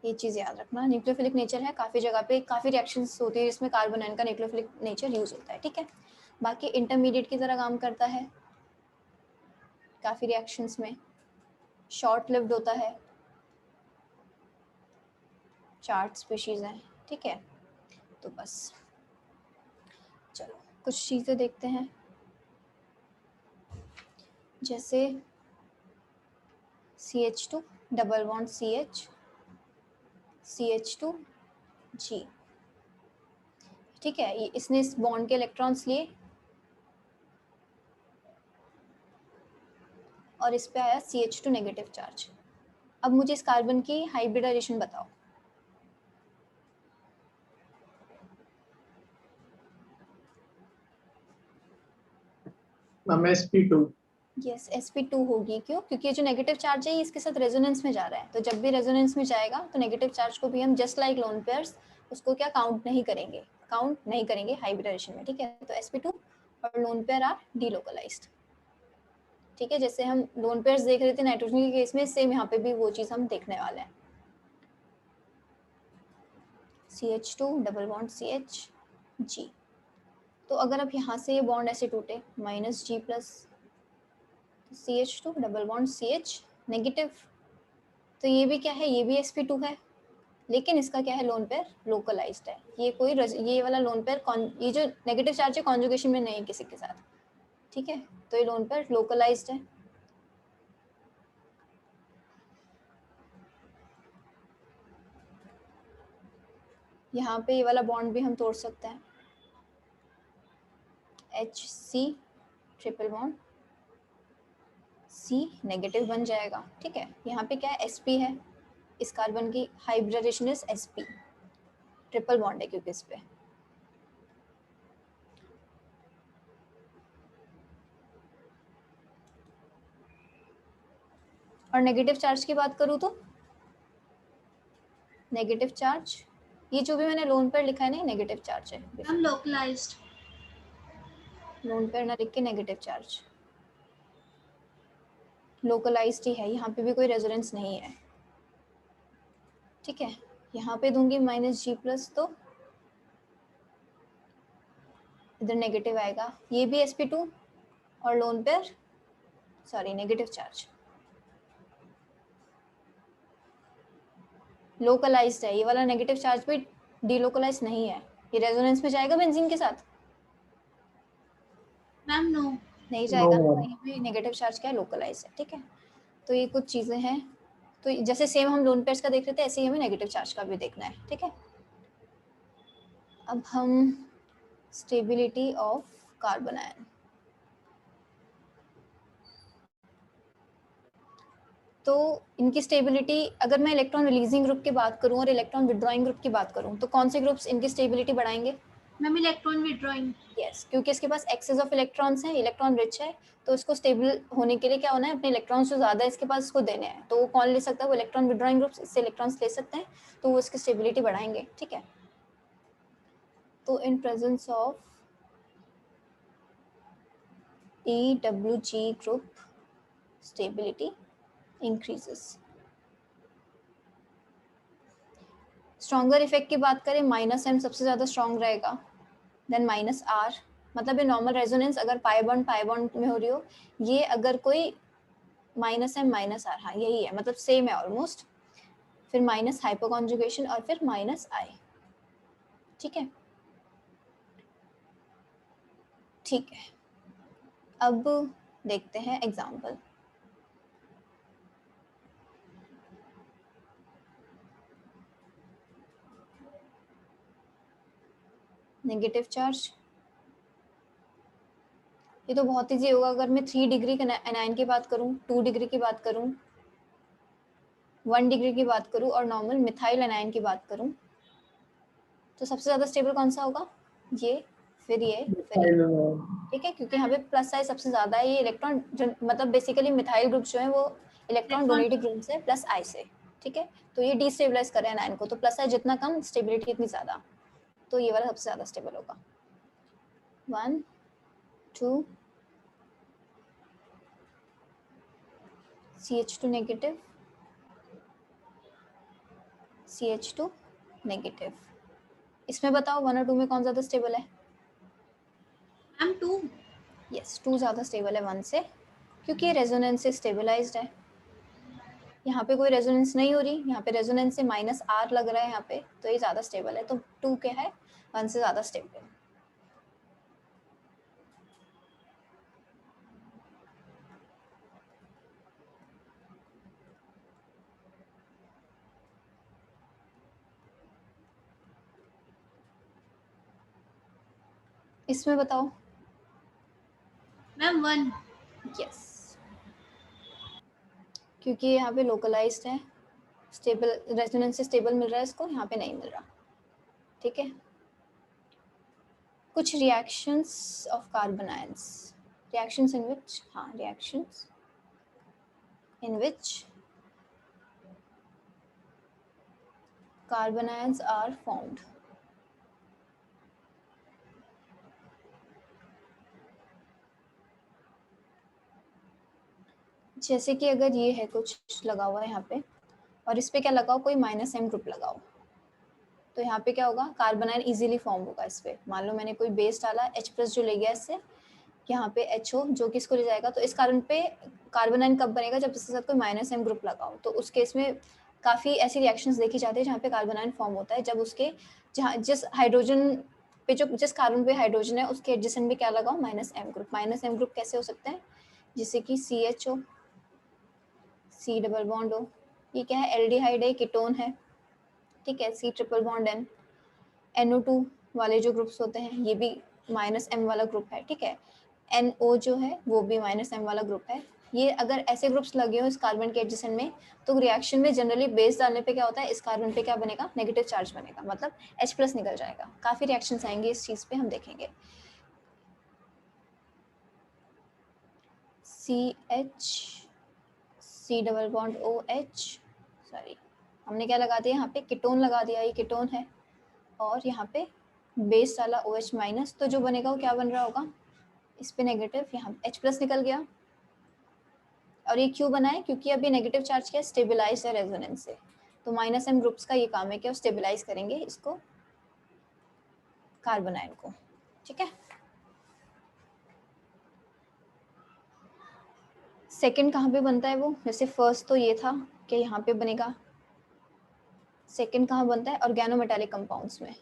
ये चीज़ याद रखना। न्यूक्लियोफिलिक नेचर है, काफ़ी जगह पे काफ़ी रिएक्शंस होती है जिसमें कार्बन आयन का न्यूक्लियोफिलिक नेचर यूज होता है। ठीक है, बाकी इंटरमीडिएट की तरह काम करता है काफ़ी रिएक्शंस में, शॉर्ट लिव्ड होता है, चार्ट स्पीशीज़ हैं। ठीक है, तो बस चलो कुछ चीज़ें देखते हैं, जैसे CH2 double bond CH, CH2G। ठीक है, ये इसने इस बॉन्ड के इलेक्ट्रॉन्स लिए और इस पे आया CH2 नेगेटिव चार्ज। अब मुझे इस कार्बन की हाइब्रिडाइजेशन बताओ। Ma'am sp2। यस, sp2 होगी। क्यों? क्योंकि ये जो नेगेटिव चार्ज है ये इसके साथ रेजोनेंस में जा रहा है, तो जब भी रेजोनेंस में जाएगा तो नेगेटिव चार्ज को भी हम जस्ट लाइक लोन पेयर्स उसको क्या काउंट नहीं करेंगे हाइब्रिडाइजेशन में। ठीक है, तो sp2 और लोन पेयर आर डीलोकलाइज्ड। ठीक है, जैसे हम लोन पेयर्स देख रहे थे नाइट्रोजन के केस में, सेम यहाँ पे भी वो चीज़ हम देखने वाले हैं। CH2 डबल बॉन्ड CH तो अगर अब यहाँ से ये बॉन्ड ऐसे टूटे -G plus CH2 double bond CH negative, तो ये भी क्या है, ये भी sp2 है, लेकिन इसका क्या है, लोन पेयर लोकलाइज्ड है। ये कोई ये वाला लोन पेयर ये जो नेगेटिव चार्ज है कॉन्जुगेशन में नहीं है किसी के साथ, ठीक है, तो ये लोन पेयर लोकलाइज्ड है। यहाँ पे ये वाला बॉन्ड भी हम तोड़ सकते हैं, HC triple bond C negative बन जाएगा, ठीक है। यहाँ पे क्या है, sp है, इस कार्बन की hybridization is sp, triple bond है क्योंकि इस पे। और नेगेटिव चार्ज की बात करूँ तो नेगेटिव चार्ज, ये जो भी मैंने लोन पेयर लिखा है ना, नेगेटिव चार्ज है। मैम लोकलाइज्ड, लोन पेयर ना लिख के नेगेटिव चार्ज, लोकलाइज्ड ही है, यहाँ पे भी कोई रेजोनेंस नहीं है, ठीक है। यहाँ पे दूंगी -G प्लस, तो इधर नेगेटिव आएगा, ये भी sp2 और lone pair sorry negative charge localized है। ये वाला नेगेटिव चार्ज भी डीलोकलाइज नहीं है, ये रेजोनेंस में जाएगा बेंजीन के साथ, मैम नो, नहीं जाएगा No, ना, ये भी नेगेटिव चार्ज क्या है, लोकलाइज है, ठीक है। तो ये कुछ चीज़ें हैं, तो जैसे सेम हम लोन पेयर्स का देख रहे थे, ऐसे ही हमें नेगेटिव चार्ज का भी देखना है, ठीक है। अब हम स्टेबिलिटी ऑफ कार्बन आयन, तो इनकी स्टेबिलिटी, अगर मैं इलेक्ट्रॉन रिलीजिंग ग्रुप की बात करूं और इलेक्ट्रॉन विड्रॉइंग ग्रुप की बात करूं, तो कौन से ग्रुप्स इनकी स्टेबिलिटी बढ़ाएंगे? मैम इलेक्ट्रॉन विड्रॉइंग, यस, क्योंकि इसके पास एक्सेस ऑफ इलेक्ट्रॉन्स है, इलेक्ट्रॉन रिच है, तो इसको स्टेबल होने के लिए क्या होना है, अपने इलेक्ट्रॉन्स जो ज़्यादा है इसके पास इसको देने हैं, तो वो कौन ले सकता है, वो इलेक्ट्रॉन विड्रॉइंग ग्रुप्स इससे इलेक्ट्रॉन्स ले सकते हैं, तो वो इसकी स्टेबिलिटी बढ़ाएंगे, ठीक है। तो in presence of EWG group stability increases. Stronger effect की बात करें, -M सबसे ज़्यादा स्ट्रॉन्ग रहेगा, देन -R, मतलब ये नॉर्मल रेजोनेंस अगर पाई बॉन्ड में हो रही हो, ये अगर कोई -M -R, हाँ यही है, मतलब सेम है ऑलमोस्ट, फिर माइनस हाइपोकॉन्जुगेशन और फिर -I, ठीक है। ठीक है, अब देखते हैं एग्जाम्पल। नेगेटिव चार्ज, ये तो बहुत ईजी होगा, अगर मैं 3 डिग्री एनायन की बात करूं, 2 डिग्री की बात करूं, 1 डिग्री की बात करूं और नॉर्मल मिथाइल एनायन की बात करूं, तो सबसे ज़्यादा स्टेबल कौन सा होगा, ये, फिर ये, फिर ये, ठीक है, क्योंकि यहाँ पे प्लस आई सबसे ज़्यादा है, ये इलेक्ट्रॉन मतलब बेसिकली मिथाइल ग्रुप जो है वो इलेक्ट्रॉन डोनेटिंग ग्रुप से प्लस आई से, ठीक है, तो ये डिस्टेबलाइज करे एनायन को, तो प्लस आई जितना कम स्टेबिलिटी इतनी ज़्यादा, तो ये वाला सबसे ज़्यादा स्टेबल होगा। 1 2 CH2 नेगेटिव, CH2 नेगेटिव, इसमें बताओ 1 और 2 में कौन ज़्यादा स्टेबल है? मैम 2, यस, 2 ज़्यादा स्टेबल है 1 से, क्योंकि ये रेजोनेंस से स्टेबलाइज्ड है। यहाँ पे कोई रेजोनेंस नहीं हो रही, यहाँ पे रेजोनेंस से -R लग रहा है यहाँ पे, तो ये ज़्यादा स्टेबल है, तो 2 क्या है, 1 से ज़्यादा स्टेबल। इसमें बताओ। मैम 1, यस, क्योंकि यहाँ पे लोकलाइज्ड है, स्टेबल रेजोनेंस से स्टेबल मिल रहा है इसको, यहाँ पे नहीं मिल रहा, ठीक है। कुछ reactions of carbanions, reactions in which, हाँ reactions in which carbanions are formed. जैसे कि अगर ये है कुछ लगा हुआ है यहाँ पे, और इस पे क्या लगाओ, कोई -M ग्रुप लगाओ, तो यहाँ पे क्या होगा, कार्बन आयन इजीली फॉर्म होगा इस पे। मान लो मैंने कोई बेस डाला, H+ जो ले गया इससे, यहाँ पे HO जो कि इसको ले जाएगा, तो इस कारण पे कार्बन आयन कब बनेगा, जब इसके साथ कोई -M ग्रुप लगाओ। तो उस केस में काफ़ी ऐसी रिएक्शंस देखी जाती है जहाँ पे कार्बन आयन फॉर्म होता है, जब उसके जहाँ जिस हाइड्रोजन पे जो जिस कार्बन पे हाइड्रोजन है उसके एडजेसेंट में क्या लगाओ, -M ग्रुप। -M ग्रुप कैसे हो सकते हैं, जैसे कि CHO, C double bond O, ये क्या है, एल्डिहाइड है, कीटोन है, ठीक है, C triple bond N, NO2 वाले जो ग्रुप्स होते हैं ये भी -M वाला ग्रुप है, ठीक है। NO जो है वो भी -M वाला ग्रुप है। ये अगर ऐसे ग्रुप्स लगे हो इस कार्बन के एडजेसेंट में, तो रिएक्शन में जनरली बेस डालने पे क्या होता है, इस कार्बन पे क्या बनेगा, नेगेटिव चार्ज बनेगा, मतलब H+ निकल जाएगा। काफ़ी रिएक्शंस आएंगे इस चीज़ पे, हम देखेंगे। CH, C double bond OH, sorry हमने क्या लगा दिया यहाँ पे, कीटोन लगा दिया, ये कीटोन है, और यहाँ पे बेस डाला OH-, तो जो बनेगा वो क्या बन रहा होगा, इस पे नेगेटिव, यहाँ H+ निकल गया। और ये क्यों बना है, क्योंकि अभी नेगेटिव चार्ज क्या है, स्टेबलाइज है रेजोनेंस से। तो -M ग्रुप्स का ये काम है कि वो स्टेबलाइज करेंगे इसको, कार्बन आयन को, ठीक है। सेकंड कहाँ पे बनता है वो, जैसे फर्स्ट तो ये था कि यहाँ पे बनेगा, सेकंड कहाँ बनता है, ऑर्गेनोमेटालिक कंपाउंड्स में।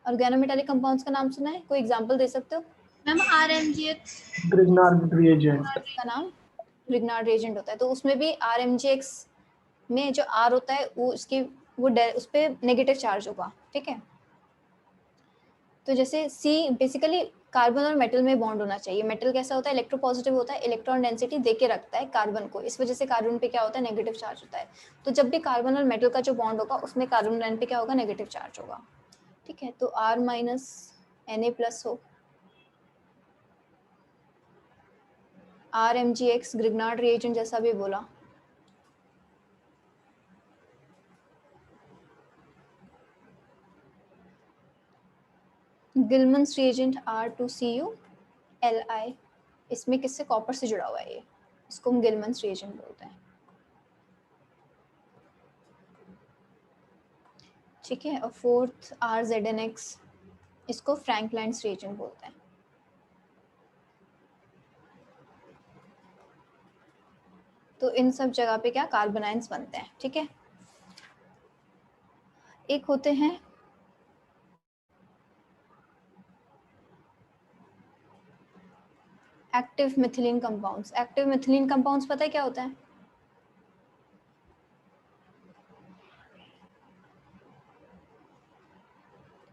ऑर्गेनोमेटालिक कंपाउंड्स का नाम सुना है, कोई एग्जांपल दे सकते हो? Ma'am RMGX Grignard reagent. का नाम ग्रिग्नार्ड रिएजेंट होता है, तो उसमें भी RMGX में जो R होता है वो उसकी वो उस पर नेगेटिव चार्ज होगा, ठीक है। तो जैसे C बेसिकली कार्बन और मेटल में बॉन्ड होना चाहिए। मेटल कैसा होता है, इलेक्ट्रोपॉजिटिव होता है, इलेक्ट्रॉन डेंसिटी दे के रखता है कार्बन को, इस वजह से कार्बन पे क्या होता है, नेगेटिव चार्ज होता है। तो जब भी कार्बन और मेटल का जो बॉन्ड होगा उसमें कार्बन आयन पे क्या होगा, नेगेटिव चार्ज होगा, ठीक है। तो R- Na+ हो, RMGX ग्रिग्नार्ड रिएजेंट जैसा भी बोला, गिलमन्स रिएजेंट R2Cu Li, इसमें किससे, कॉपर से जुड़ा हुआ है ये, इसको हम गिलमन्स रिएजेंट बोलते हैं, ठीक है। और फोर्थ RZnX, इसको फ्रैंकलाइन्स रिएजेंट बोलते हैं। तो इन सब जगह पे क्या कार्बन आयंस बनते हैं, ठीक है। एक होते हैं active methylene compounds. Active methylene compounds पता है क्या होता है,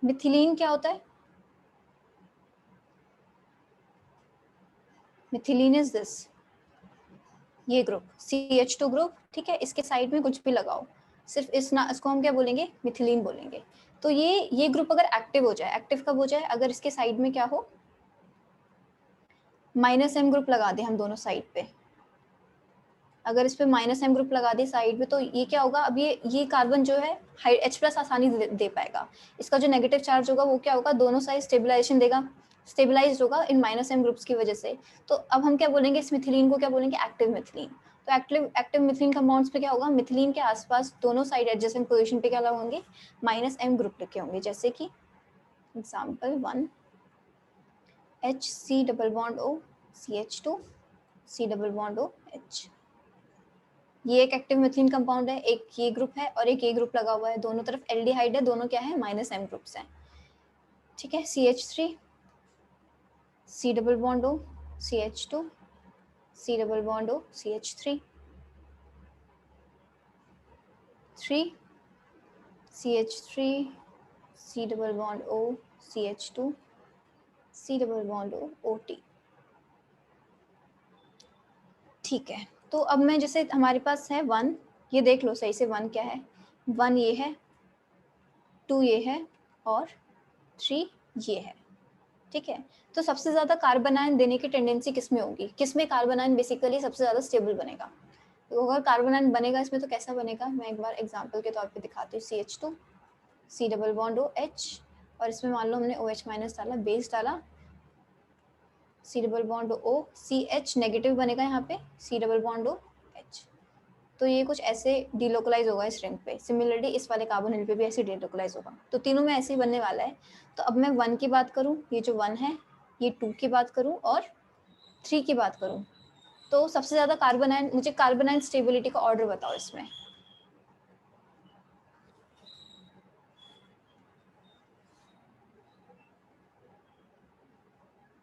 मिथिलीन क्या होता है, मिथिलीन इज दिस, ये ग्रुप CH2 ग्रुप, ठीक है। इसके साइड में कुछ भी लगाओ, सिर्फ इसको हम क्या बोलेंगे, मिथिलीन बोलेंगे। तो ये ग्रुप अगर एक्टिव हो जाए, एक्टिव कब हो जाए, अगर इसके साइड में क्या हो, -M ग्रुप लगा दे हम दोनों साइड पे, अगर इस पे -M ग्रुप लगा दे साइड पे, तो ये क्या होगा, अब ये कार्बन जो है H+ आसानी दे पाएगा, इसका जो नेगेटिव चार्ज होगा वो क्या होगा, दोनों साइड स्टेबलाइजेशन देगा, स्टेबलाइज होगा इन -M ग्रुप्स की वजह से। तो अब हम क्या बोलेंगे, इस मिथिलीन को क्या बोलेंगे, एक्टिव मिथिलीन। तो एक्टिव मिथिलीन कंपाउंड्स पे क्या होगा, मिथिलीन के आसपास दोनों साइड एडजेसेंट पोजीशन पे क्या होंगे, -M ग्रुप लिखे होंगे, जैसे कि example 1 HC double bond O CH2 C double bond O H, ये एक एक्टिव मिथिलीन कंपाउंड है, एक ये ग्रुप है और एक ये ग्रुप लगा हुआ है, दोनों तरफ एल्डिहाइड है, दोनों क्या है, -M ग्रुप्स हैं, ठीक है। CH3 C double bond O CH2 C double bond O CH3 3 CH3 C double bond O CH2 C double bond O OT, ठीक है। तो अब मैं जैसे हमारे पास है 1, ये देख लो सही से 1 क्या है, 1 ये है, 2 ये है और 3 ये है, ठीक है। तो सबसे ज्यादा कार्बन आयन देने की टेंडेंसी किसमें होगी, किसमें कार्बन आयन बेसिकली सबसे ज्यादा स्टेबल बनेगा। तो अगर कार्बन आयन बनेगा इसमें तो कैसा बनेगा, मैं एक बार एग्जांपल के तौर पे दिखाती हूँ। CH2 C double bond O H, और इसमें मान लो हमने OH- डाला, बेस डाला, C double bond O CH negative बनेगा यहाँ पे, C double bond O H। तो ये कुछ ऐसे डिलोकलाइज होगा इस रिंग पे। सिमिलरली इस वाले कार्बोनिल पे भी ऐसे डिलोकलाइज होगा। तो तीनों में ऐसे ही बनने वाला है। तो अब मैं 1 की बात करूँ, ये जो 1 है, ये 2 की बात करूँ और 3 की बात करूँ, तो सबसे ज़्यादा कार्बन आयन, मुझे कार्बन आयन स्टेबिलिटी का ऑर्डर बताओ इसमें।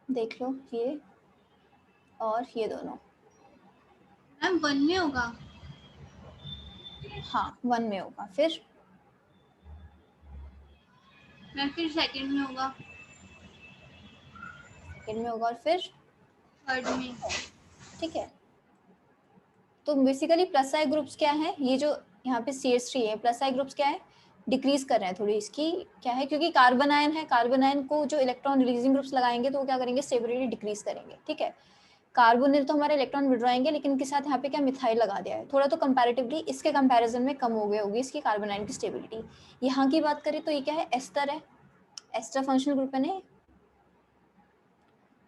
देख लो ये और ये दोनों। मैम 1 में होगा। हाँ 1 में होगा। फिर मैम फिर सेकंड में होगा, सेकंड में होगा और फिर थर्ड में। ठीक है। तो बेसिकली प्लस आई ग्रुप्स क्या है, ये जो यहाँ पे CH3 है, प्लस आई ग्रुप्स क्या है, डिक्रीज कर रहे हैं थोड़ी। इसकी क्या है, क्योंकि कार्बन आयन है, कार्बन आयन को जो इलेक्ट्रॉन रिलीजिंग ग्रुप्स लगाएंगे तो वो क्या करेंगे, स्टेबिलिटी डिक्रीज करेंगे। ठीक है, कार्बोनिल तो हमारे इलेक्ट्रॉन विड्रॉएंगे, लेकिन इनके साथ यहाँ पे क्या मिथाइल लगा दिया है, थोड़ा तो कंपैरेटिवली इसके कंपैरिजन में कम हो गई होगी इसकी कार्बन आयन की स्टेबिलिटी। यहाँ की बात करें तो ये क्या है, एस्टर है, एस्टर फंक्शनल ग्रुप है नहीं।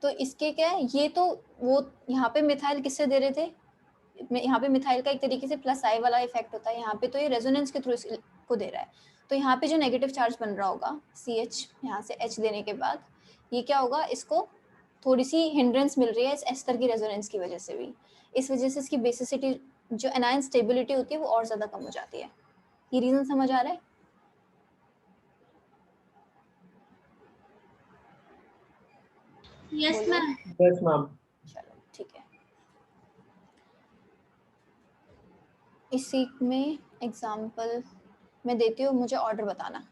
तो इसके क्या है, ये तो वो यहाँ पे मिथाइल किससे दे रहे थे, यहाँ पे मिथाइल का एक तरीके से प्लस आई वाला इफेक्ट होता है, यहाँ पे तो ये रेजोनेंस के थ्रू इसको दे रहा है। तो यहाँ पे जो नेगेटिव चार्ज बन रहा होगा CH, यहाँ से H देने के बाद ये क्या होगा, इसको थोड़ी सी हिंड्रेंस मिल रही है इस एस्टर की रेजोनेंस की वजह से भी। इस वजह से इसकी बेसिसिटी, जो एनायन स्टेबिलिटी होती है, वो और ज़्यादा कम हो जाती है। ये रीज़न समझ आ रहा है? यस बोलो। मैम। Yes ma'am. चलो ठीक है। इसी में एग्जाम्पल मैं देती हूँ, मुझे ऑर्डर बताना।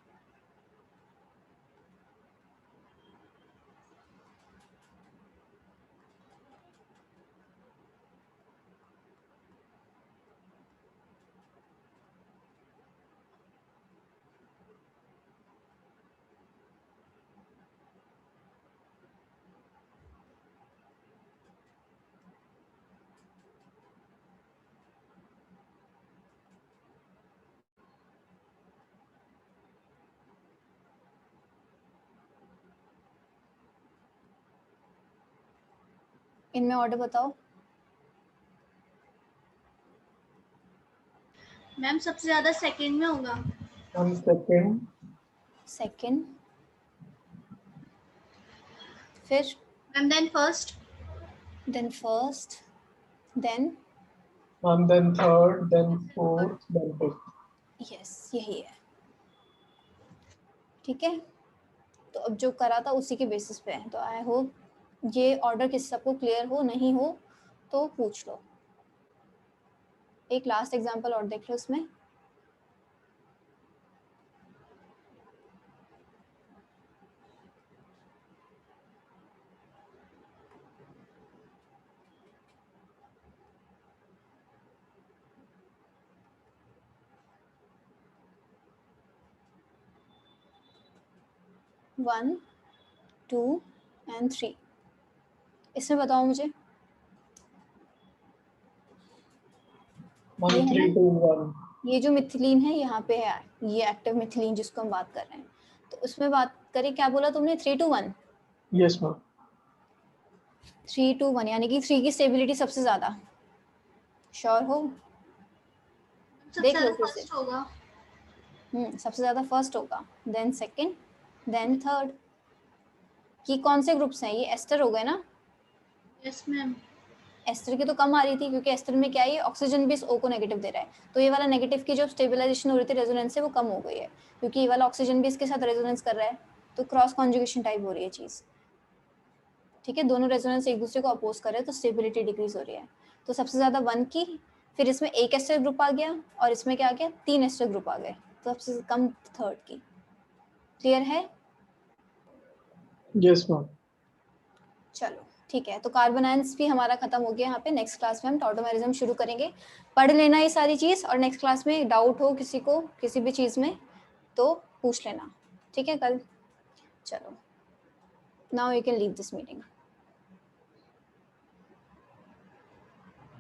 इनमें ऑर्डर बताओ। मैम सबसे ज्यादा सेकंड में होगा। हम सेकंड, सेकंड, फिर ma'am then first, then first, then and then third, then fourth, then fifth. Yes, यही है। ठीक है, तो अब जो करा था उसी के बेसिस पे है। तो आई होप ये ऑर्डर किसी सबको क्लियर हो, नहीं हो तो पूछ लो। एक लास्ट एग्जांपल और देख लो इसमें। वन, 2 and 3, इसमें बताओ मुझे। ये 1 है 3 ना, 2 1. ये जो मिथिलीन है यहाँ पे है, ये एक्टिव मिथिलीन जिसको हम बात कर रहे हैं। तो उसमें बात करें, क्या बोला तुमने, 3 to 1? Yes ma'am. 3 to 1 यानी कि 3 की स्टेबिलिटी सबसे ज्यादा, श्योर हो? सबसे देख लो ज्यादा फिर से। फर्स्ट होगा। सबसे ज्यादा फर्स्ट होगा, देन सेकंड, देन थर्ड। कि कौन से ग्रुप्स हैं, ये एस्टर हो गए ना। Yes ma'am. एस्टर की तो कम आ रही थी, क्योंकि एस्टर में क्या है, ये ऑक्सीजन बेस O को नेगेटिव दे रहा है। तो ये वाला नेगेटिव की जो स्टेबलाइजेशन हो रही थी रेजोनेंस से, वो कम हो गई है, क्योंकि ये वाला ऑक्सीजन बेस के साथ रेजोनेंस कर रहा है। तो क्रॉस कॉन्जुगेशन टाइप हो रही है चीज़। ठीक है, दोनों रेजोनेंस एक दूसरे को अपोज कर रहे हैं, तो स्टेबिलिटी डिक्रीज हो रही है। तो सबसे ज़्यादा 1 की, फिर इसमें एक एस्टर ग्रुप आ गया, और इसमें क्या आ गया, 3 एस्टर ग्रुप आ गए। तो सबसे कम थर्ड की। क्लियर है? Yes ma'am. चलो ठीक है, तो कार्बन आयंस भी हमारा खत्म हो गया यहाँ पे। नेक्स्ट क्लास में हम टॉटोमेरिज्म शुरू करेंगे। पढ़ लेना ये सारी चीज़, और नेक्स्ट क्लास में डाउट हो किसी को किसी भी चीज़ में तो पूछ लेना। ठीक है कल। चलो, now you can leave this meeting.